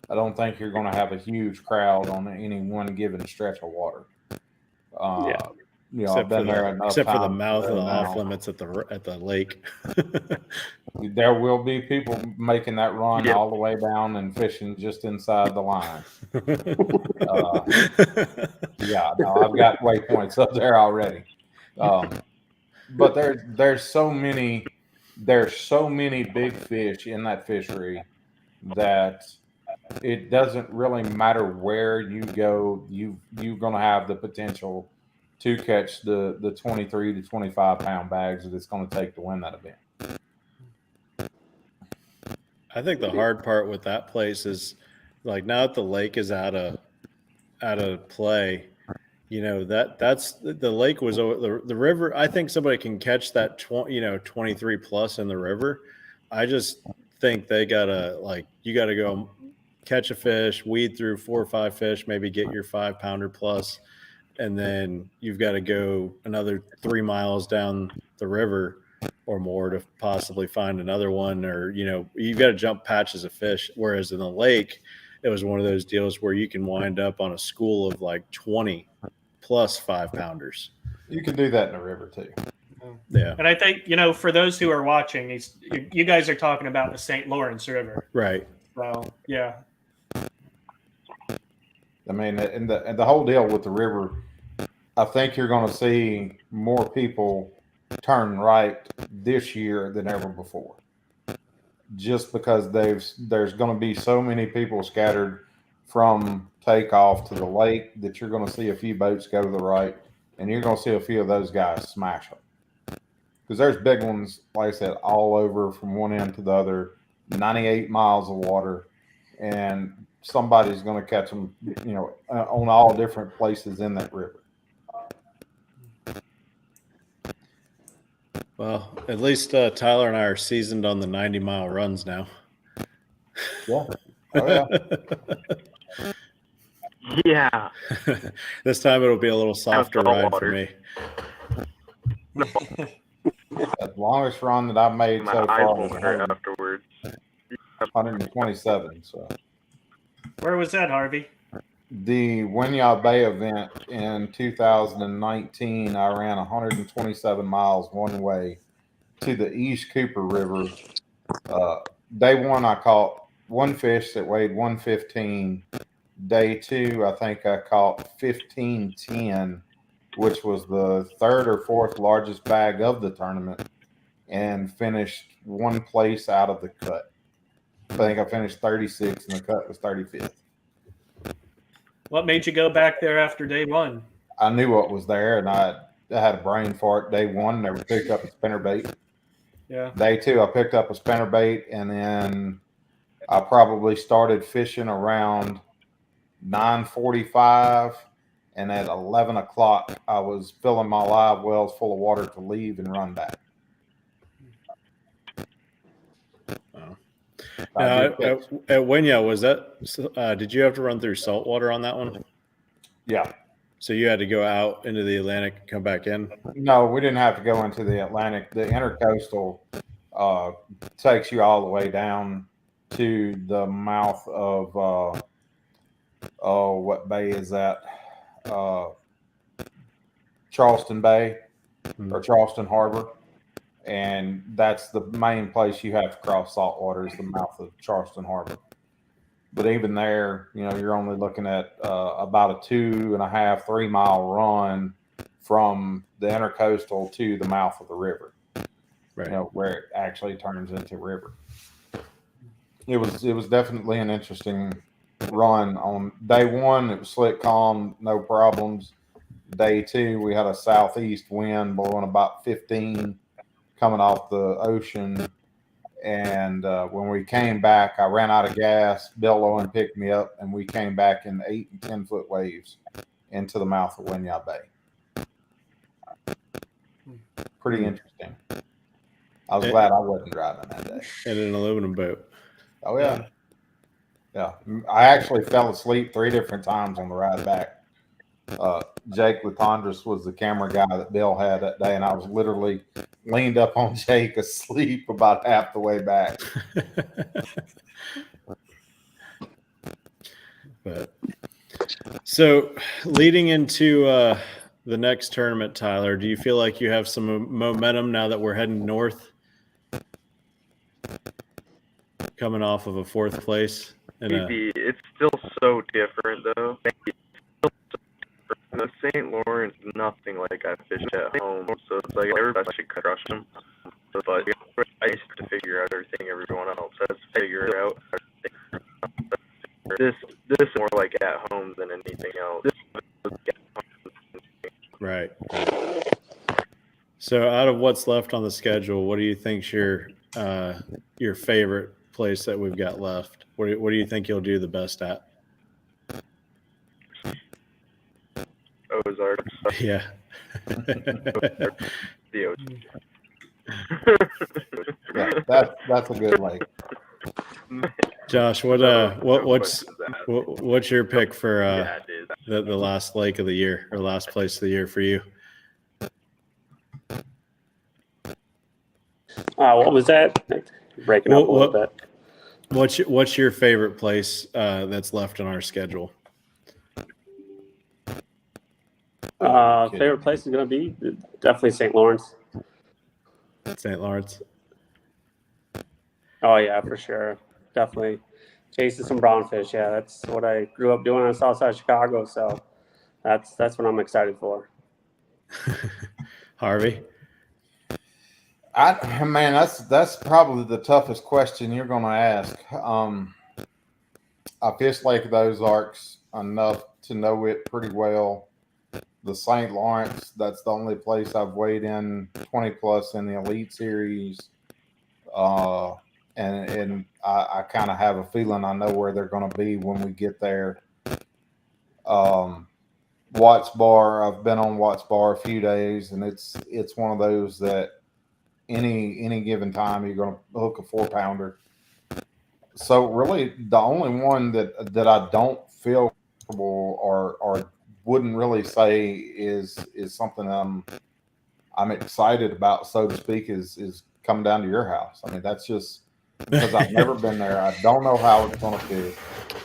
Speaker 2: I don't think you're going to have a huge crowd on any one given stretch of water.
Speaker 1: Except for the mouth of the off limits at the lake.
Speaker 2: There will be people making that run all the way down and fishing just inside the line. I've got waypoints up there already. But there's so many big fish in that fishery that it doesn't really matter where you go. You're going to have the potential to catch the 23 to 25 pound bags that it's going to take to win that event.
Speaker 1: I think the hard part with that place is, like, now that the lake is out of play, that's the lake was the river. I think somebody can catch that 23 plus in the river. I just think they gotta, you gotta go catch a fish, weed through 4 or 5 fish, maybe get your 5 pounder plus, and then you've got to go another 3 miles down the river or more to possibly find another one, or you've got to jump patches of fish. Whereas in the lake, it was one of those deals where you can wind up on a school of 20 plus 5 pounders.
Speaker 2: You can do that in the river too.
Speaker 1: Yeah.
Speaker 3: And I think, for those who are watching, you guys are talking about the St. Lawrence River.
Speaker 1: Right.
Speaker 3: So yeah,
Speaker 2: I mean, and the whole deal with the river, I think you're going to see more people turn right this year than ever before. Just because there's going to be so many people scattered from takeoff to the lake that you're going to see a few boats go to the right, and you're going to see a few of those guys smash them. Because there's big ones, like I said, all over from one end to the other, 98 miles of water, and somebody's going to catch them, on all different places in that river.
Speaker 1: Well, at least Tyler and I are seasoned on the 90-mile runs now.
Speaker 2: Yeah. Oh, yeah.
Speaker 5: Yeah.
Speaker 1: This time it'll be a little softer ride for me.
Speaker 2: The longest run that I've made
Speaker 5: My
Speaker 2: so
Speaker 5: eyes
Speaker 2: far
Speaker 5: won't
Speaker 2: was
Speaker 5: hurt afterwards.
Speaker 2: 127. So
Speaker 3: where was that, Harvey?
Speaker 2: the Winyah Bay event in 2019, I ran 127 miles one way to the East Cooper River. Day one, I caught one fish that weighed 115. Day two, I think I caught 1510, which was the third or fourth largest bag of the tournament, and finished one place out of the cut. I think I finished 36 and the cut was 35th.
Speaker 3: What made you go back there after day one?
Speaker 2: I knew what was there, and I had a brain fart. Day one, never picked up a spinnerbait.
Speaker 3: Yeah.
Speaker 2: Day two, I picked up a spinnerbait, and then I probably started fishing around 9:45, and at 11 o'clock, I was filling my live wells full of water to leave and run back.
Speaker 1: Now, at Winyah, was that? Did you have to run through salt water on that one?
Speaker 2: Yeah.
Speaker 1: So you had to go out into the Atlantic and come back in?
Speaker 2: No, we didn't have to go into the Atlantic. The intercoastal takes you all the way down to the mouth of what bay is that? Charleston Bay or Charleston Harbor. And that's the main place you have to cross saltwater is the mouth of Charleston Harbor. But even there, you're only looking at about a 2.5, 3 mile run from the intercoastal to the mouth of the river,
Speaker 1: Right.
Speaker 2: Where it actually turns into a river. It was definitely an interesting run. On day one, it was slick, calm, no problems. Day two, we had a southeast wind blowing about 15 coming off the ocean. And when we came back, I ran out of gas. Bill Owen picked me up, and we came back in 8 and 10 foot waves into the mouth of Winyah Bay. Pretty interesting. I was glad I wasn't driving that day.
Speaker 1: In an aluminum boat.
Speaker 2: Oh, yeah. Yeah. I actually fell asleep 3 different times on the ride back. Jake Latondras was the camera guy that Bill had that day, and I was literally leaned up on Jake asleep about half the way back.
Speaker 1: But so leading into the next tournament, Tyler, do you feel like you have some momentum now that we're heading north, coming off of a 4th place?
Speaker 5: Maybe. It's still so different, though. The St. Lawrence, nothing like I fished at home, so it's like everybody should crush them. But I used to figure out everything everyone else has to figure out. This is more like at home than anything else.
Speaker 1: Right. So out of what's left on the schedule, what do you think's your favorite place that we've got left? What do you think you'll do the best at?
Speaker 5: Ozarks.
Speaker 1: Yeah.
Speaker 5: The Ozarks.
Speaker 2: Yeah, that's a good lake.
Speaker 1: Josh, what's your pick for the last lake of the year or last place of the year for you?
Speaker 4: What was that? Breaking up a little bit.
Speaker 1: What's your favorite place that's left on our schedule?
Speaker 4: Favorite place is going to be definitely St. Lawrence.
Speaker 1: St. Lawrence.
Speaker 4: Oh yeah, for sure. Definitely. chasing some brownfish. Yeah, that's what I grew up doing on the south side of Chicago. So that's what I'm excited for.
Speaker 1: Harvey?
Speaker 2: Man, that's probably the toughest question you're going to ask. I fished Lake of the Ozarks enough to know it pretty well. The St. Lawrence, that's the only place I've weighed in 20 plus in the Elite Series. And I kind of have a feeling I know where they're going to be when we get there. Watts Bar, I've been on Watts Bar a few days, and it's one of those that any given time you're going to hook a 4-pounder. So really, the only one that I don't feel comfortable or wouldn't really say is something I'm excited about, so to speak, is coming down to your house. I mean, that's just because I've never been there. I don't know how it's going to feel.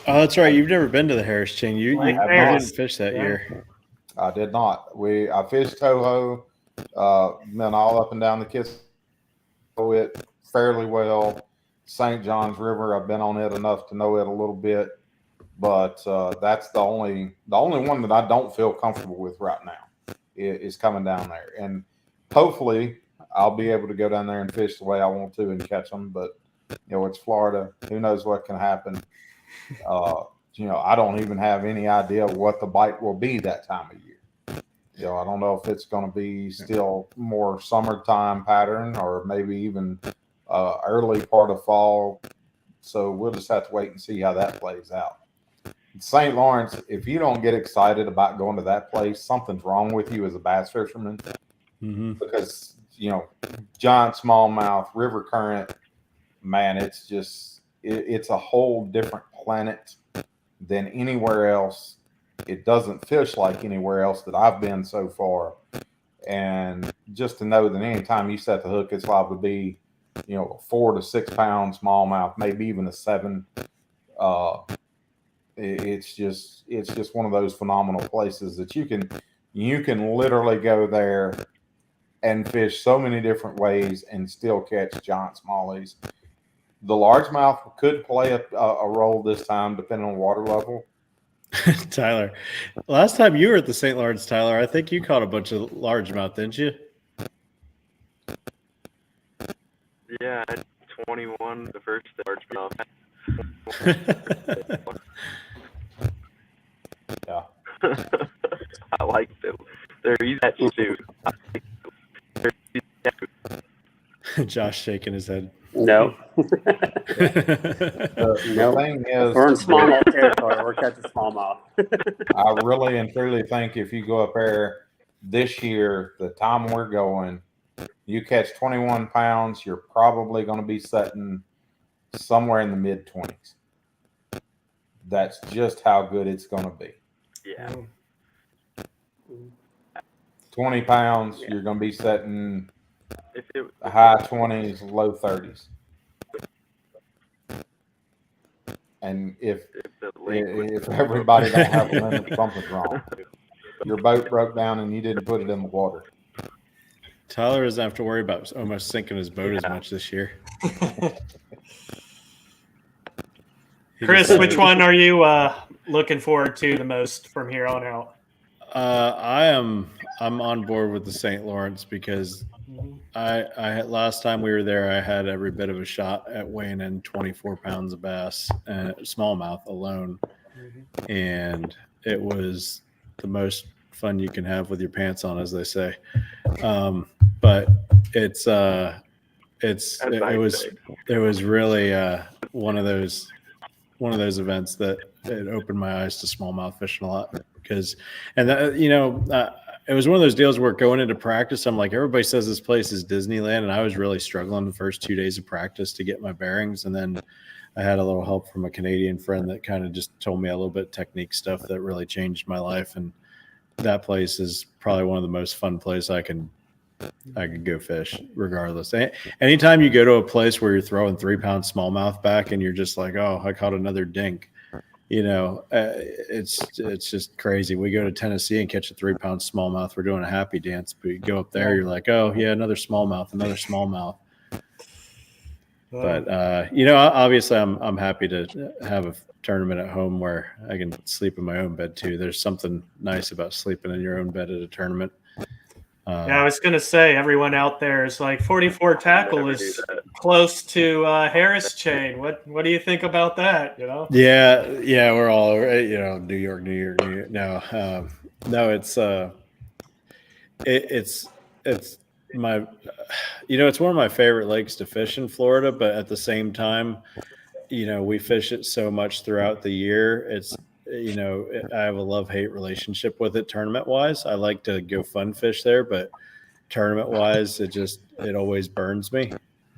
Speaker 1: Oh, that's right. You've never been to the Harris Chain. You
Speaker 3: Harris.
Speaker 1: didn't fish that year.
Speaker 2: I did not. I fished Toho, been all up and down the Kiss it fairly well. St. John's River, I've been on it enough to know it a little bit, but that's the only one that I don't feel comfortable with right now is coming down there. And hopefully I'll be able to go down there and fish the way I want to and catch them. But it's Florida. Who knows what can happen? I don't even have any idea what the bite will be that time of year. I don't know if it's going to be still more summertime pattern or maybe even early part of fall. So we'll just have to wait and see how that plays out. St. Lawrence, if you don't get excited about going to that place, something's wrong with you as a bass fisherman.
Speaker 1: Mm-hmm.
Speaker 2: Because, giant smallmouth, river current, man, it's just, it's a whole different planet than anywhere else. It doesn't fish like anywhere else that I've been so far. And just to know that anytime you set the hook, it's liable to be, a 4 to 6 pound smallmouth, maybe even a 7. It's just one of those phenomenal places that you can literally go there and fish so many different ways and still catch giant smallies. The largemouth could play a role this time, depending on water level.
Speaker 1: Tyler, last time you were at the St. Lawrence, Tyler, I think you caught a bunch of largemouth, didn't you?
Speaker 5: Yeah, 21, the first largemouth.
Speaker 2: Yeah.
Speaker 5: I like them. They're easy to shoot.
Speaker 1: Josh shaking his head.
Speaker 4: No.
Speaker 2: The thing is,
Speaker 4: We're in smallmouth territory. We're catching smallmouth.
Speaker 2: I really and truly think if you go up there this year, the time we're going, you catch 21 pounds, you're probably going to be setting somewhere in the mid 20s. That's just how good it's going to be.
Speaker 5: Yeah.
Speaker 2: 20 pounds, you're going to be setting
Speaker 5: If it,
Speaker 2: high 20s, low 30s. And if everybody don't have a limit, something's wrong. Your boat broke down and you didn't put it in the water.
Speaker 1: Tyler doesn't have to worry about almost sinking his boat as much this year.
Speaker 3: Chris, which one are you looking forward to the most from here on out?
Speaker 1: I'm on board with the St. Lawrence because I last time we were there, I had every bit of a shot at weighing in 24 pounds of bass and smallmouth alone, and it was the most fun you can have with your pants on, as they say. But it was really one of those events that it opened my eyes to smallmouth fishing a lot because, it was one of those deals where going into practice, I'm like, everybody says this place is Disneyland, and I was really struggling the first 2 days of practice to get my bearings. And then I had a little help from a Canadian friend that kind of just told me a little bit of technique stuff that really changed my life. And that place is probably one of the most fun places I could go fish regardless. Anytime you go to a place where you're throwing 3-pound smallmouth back and you're just like, oh, I caught another dink. It's just crazy. We go to Tennessee and catch a 3-pound smallmouth. We're doing a happy dance, but you go up there, you're like, oh yeah, another smallmouth. But obviously, I'm happy to have a tournament at home where I can sleep in my own bed too. There's something nice about sleeping in your own bed at a tournament.
Speaker 3: Yeah, I was going to say, everyone out there is like 44 tackle is close to Harris chain. What do you think about that?
Speaker 1: Yeah, we're all New York. No, no, it's my, it's one of my favorite lakes to fish in Florida, but at the same time, we fish it so much throughout the year. It's, I have a love-hate relationship with it tournament wise. I like to go fun fish there, but tournament wise, it always burns me.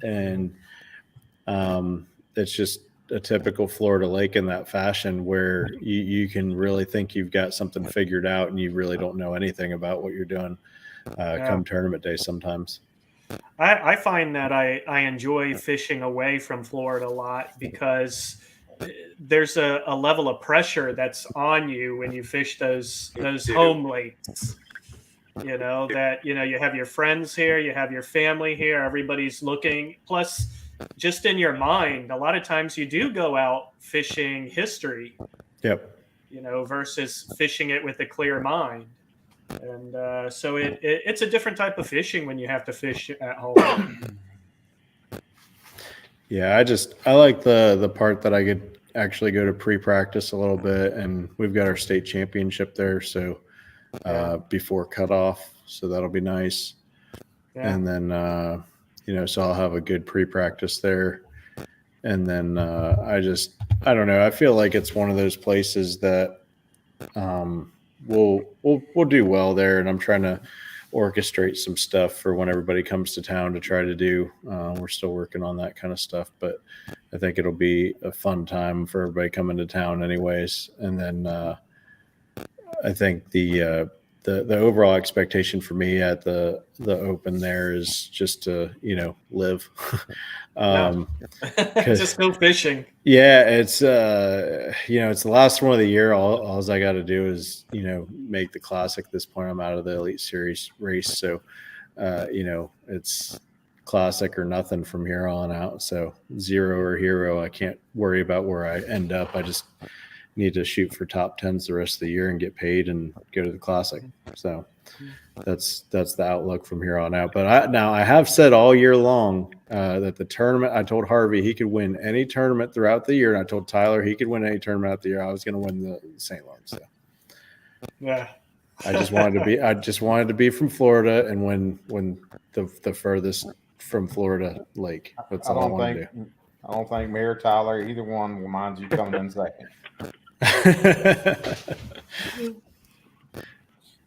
Speaker 1: And it's just a typical Florida lake in that fashion where you can really think you've got something figured out and you really don't know anything about what you're doing come tournament day sometimes.
Speaker 3: I find that I enjoy fishing away from Florida a lot because there's a level of pressure that's on you when you fish those home lakes. You have your friends here, you have your family here, everybody's looking. Plus, just in your mind, a lot of times you do go out fishing history.
Speaker 1: Yep.
Speaker 3: Versus fishing it with a clear mind. And so it's a different type of fishing when you have to fish at home.
Speaker 1: Yeah, I like the part that I could actually go to pre-practice a little bit, and we've got our state championship there, so before cutoff, so that'll be nice. Yeah. And then so I'll have a good pre-practice there, and then I don't know. I feel like it's one of those places that we'll do well there, and I'm trying to orchestrate some stuff for when everybody comes to town to try to do. We're still working on that kind of stuff, but I think it'll be a fun time for everybody coming to town anyways. And then I think the overall expectation for me at the open there is just to live.
Speaker 3: Just go fishing.
Speaker 1: Yeah, it's it's the last one of the year. All I got to do is make the classic. At this point, I'm out of the Elite Series race, so it's classic or nothing from here on out. So 0 or hero. I can't worry about where I end up. I just need to shoot for top 10s the rest of the year and get paid and go to the classic. So that's the outlook from here on out. But I have said all year long that the tournament, I told Harvey he could win any tournament throughout the year, and I told Tyler he could win any tournament out the year. I was going to win the St. Lawrence. So.
Speaker 3: Yeah.
Speaker 1: I just wanted to be from Florida and win the furthest from Florida lake. That's all I want to do.
Speaker 2: I don't think Mayor Tyler, either one, will mind you coming in second.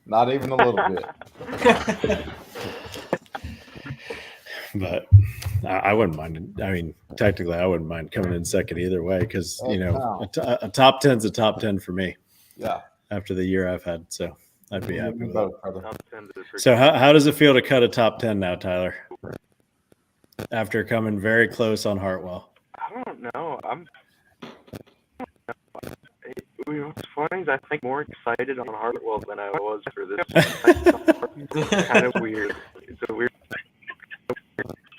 Speaker 2: Not even a little bit.
Speaker 1: But I wouldn't mind. I mean, technically, I wouldn't mind coming in second either way because a top 10's a top 10 for me.
Speaker 2: Yeah.
Speaker 1: After the year I've had, so I'd be happy with
Speaker 2: both,
Speaker 1: it. So how does it feel to cut a top 10 now, Tyler? After coming very close on Hartwell.
Speaker 5: I don't know. What's funny is I think more excited on Hartwell than I was for this. It's kind of weird. It's a weird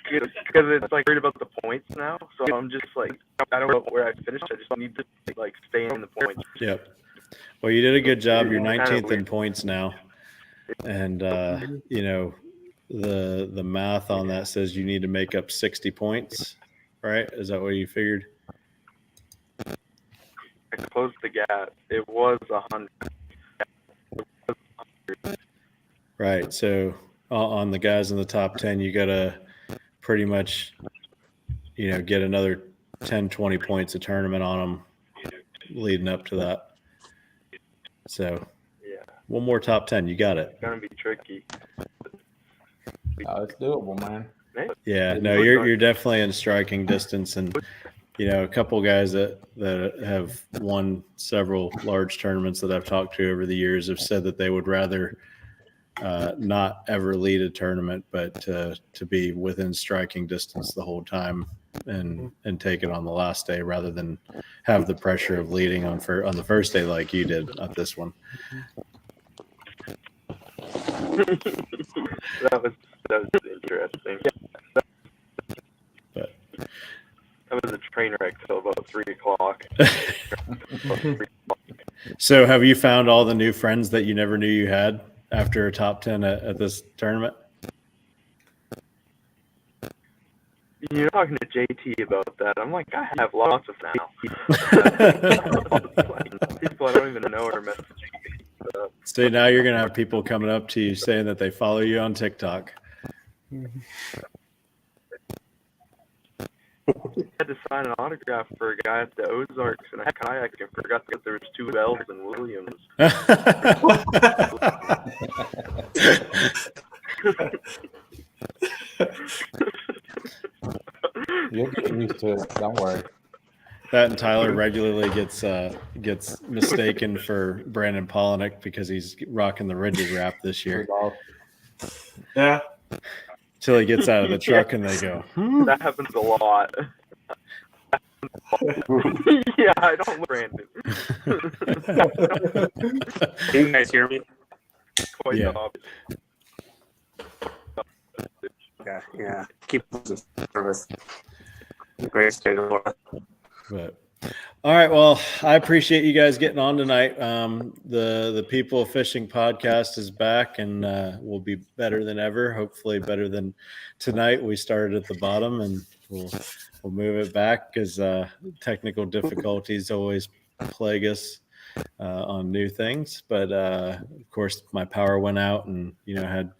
Speaker 5: because it's like worried about the points now. So I'm just like, I don't know where I finished. I just need to like stay in the points.
Speaker 1: Yep. Well, you did a good job. You're 19th in points now, and the math on that says you need to make up 60 points, right? Is that what you figured?
Speaker 5: I closed the gap. It was 100.
Speaker 1: Right. So on the guys in the top 10, you got to pretty much, get another 10, 20 points a tournament on them leading up to that. So one more top 10, you got it.
Speaker 5: It's going to be tricky.
Speaker 2: It's doable, man.
Speaker 1: Yeah, no, you're definitely in striking distance, and a couple guys that have won several large tournaments that I've talked to over the years have said that they would rather not ever lead a tournament, but to be within striking distance the whole time and take it on the last day rather than have the pressure of leading on the first day like you did at this one.
Speaker 5: That was interesting.
Speaker 1: But
Speaker 5: That was a train wreck till about 3 o'clock.
Speaker 1: So have you found all the new friends that you never knew you had after a top 10 at this tournament?
Speaker 5: You're talking to JT about that. I'm like, I have lots of now. People I don't even know are messaging me. So.
Speaker 1: So now you're going to have people coming up to you saying that they follow you on TikTok.
Speaker 5: I had to sign an autograph for a guy at the Ozarks and a kayak and forgot that there was 2 L's in Williams.
Speaker 2: You'll get used to it. Don't worry.
Speaker 1: That and Tyler regularly gets mistaken for Brandon Polinick because he's rocking the rigid wrap this year.
Speaker 3: Yeah.
Speaker 1: Till he gets out of the truck and they go,
Speaker 5: That happens a lot. Yeah, I don't look Brandon.
Speaker 4: Can you guys hear me?
Speaker 5: Quite
Speaker 1: Yeah.
Speaker 5: the opposite.
Speaker 4: Yeah. Keep losing service. Great state of Florida.
Speaker 1: But all right, well, I appreciate you guys getting on tonight. The People of Fishing podcast is back and will be better than ever. Hopefully, better than tonight. We started at the bottom, and we'll move it back because technical difficulties always plague us on new things. But of course, my power went out, and had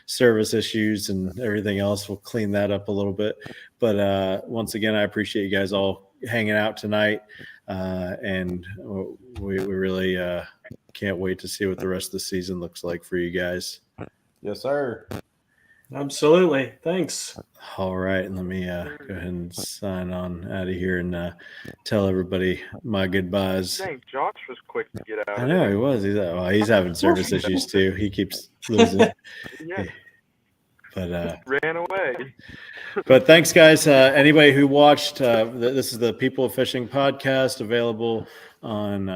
Speaker 1: service issues and everything else. We'll clean that up a little bit. But once again, I appreciate you guys all hanging out tonight. And we really can't wait to see what the rest of the season looks like for you guys.
Speaker 2: Yes, sir.
Speaker 3: Absolutely. Thanks.
Speaker 1: All right. And let me go ahead and sign on out of here and tell everybody my goodbyes.
Speaker 5: Dang, Josh was quick to get out.
Speaker 1: I know he was. He's having service issues too. He keeps losing.
Speaker 5: Yeah.
Speaker 1: But
Speaker 5: Ran away.
Speaker 1: But thanks, guys. Anybody who watched, this is the People of Fishing podcast, available on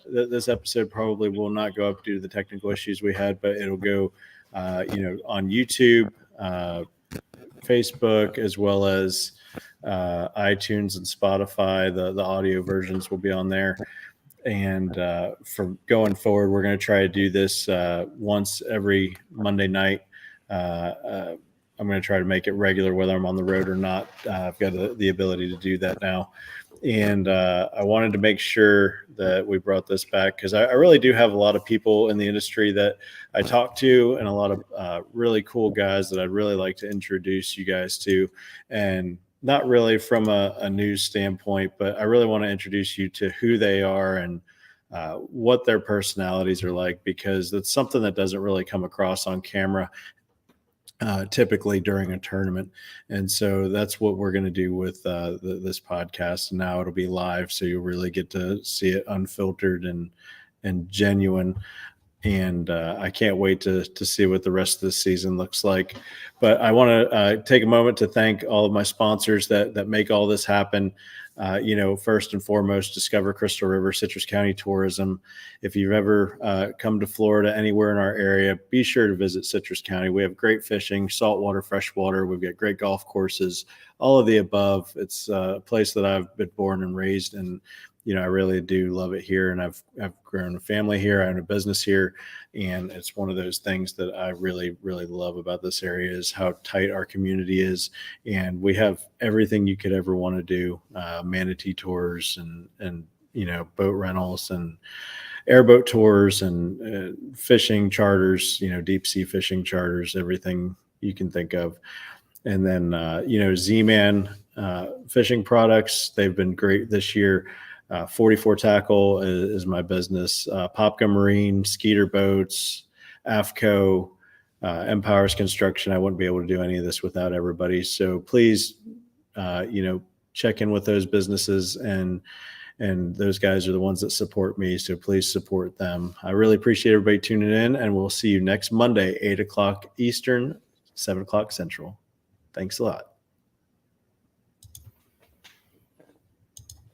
Speaker 1: this episode. Probably will not go up due to the technical issues we had, but it'll go, on YouTube, Facebook, as well as iTunes and Spotify. The audio versions will be on there. And from going forward, we're going to try to do this once every Monday night. I'm going to try to make it regular, whether I'm on the road or not. I've got the ability to do that now. And I wanted to make sure that we brought this back because I really do have a lot of people in the industry that I talk to and a lot of really cool guys that I'd really like to introduce you guys to. And not really from a news standpoint, but I really want to introduce you to who they are and what their personalities are like, because that's something that doesn't really come across on camera typically during a tournament. And so that's what we're going to do with this podcast. And now it'll be live, so you'll really get to see it unfiltered and genuine. And I can't wait to see what the rest of the season looks like. But I want to take a moment to thank all of my sponsors that make all this happen. First and foremost, Discover Crystal River, Citrus County Tourism. If you've ever come to Florida, anywhere in our area, be sure to visit Citrus County. We have great fishing, saltwater, freshwater. We've got great golf courses, all of the above. It's a place that I've been born and raised, and I really do love it here. And I've grown a family here. I own a business here, and it's one of those things that I really, really love about this area is how tight our community is. And we have everything you could ever want to do, manatee tours and boat rentals and airboat tours and fishing charters, deep sea fishing charters, everything you can think of. And then, Z-Man fishing products, they've been great this year. 44 Tackle is my business. Popka Marine, Skeeter Boats, AFCO, Empowers Construction. I wouldn't be able to do any of this without everybody. So please, check in with those businesses, and those guys are the ones that support me. So please support them. I really appreciate everybody tuning in, and we'll see you next Monday, 8 o'clock Eastern, 7 o'clock Central. Thanks a lot.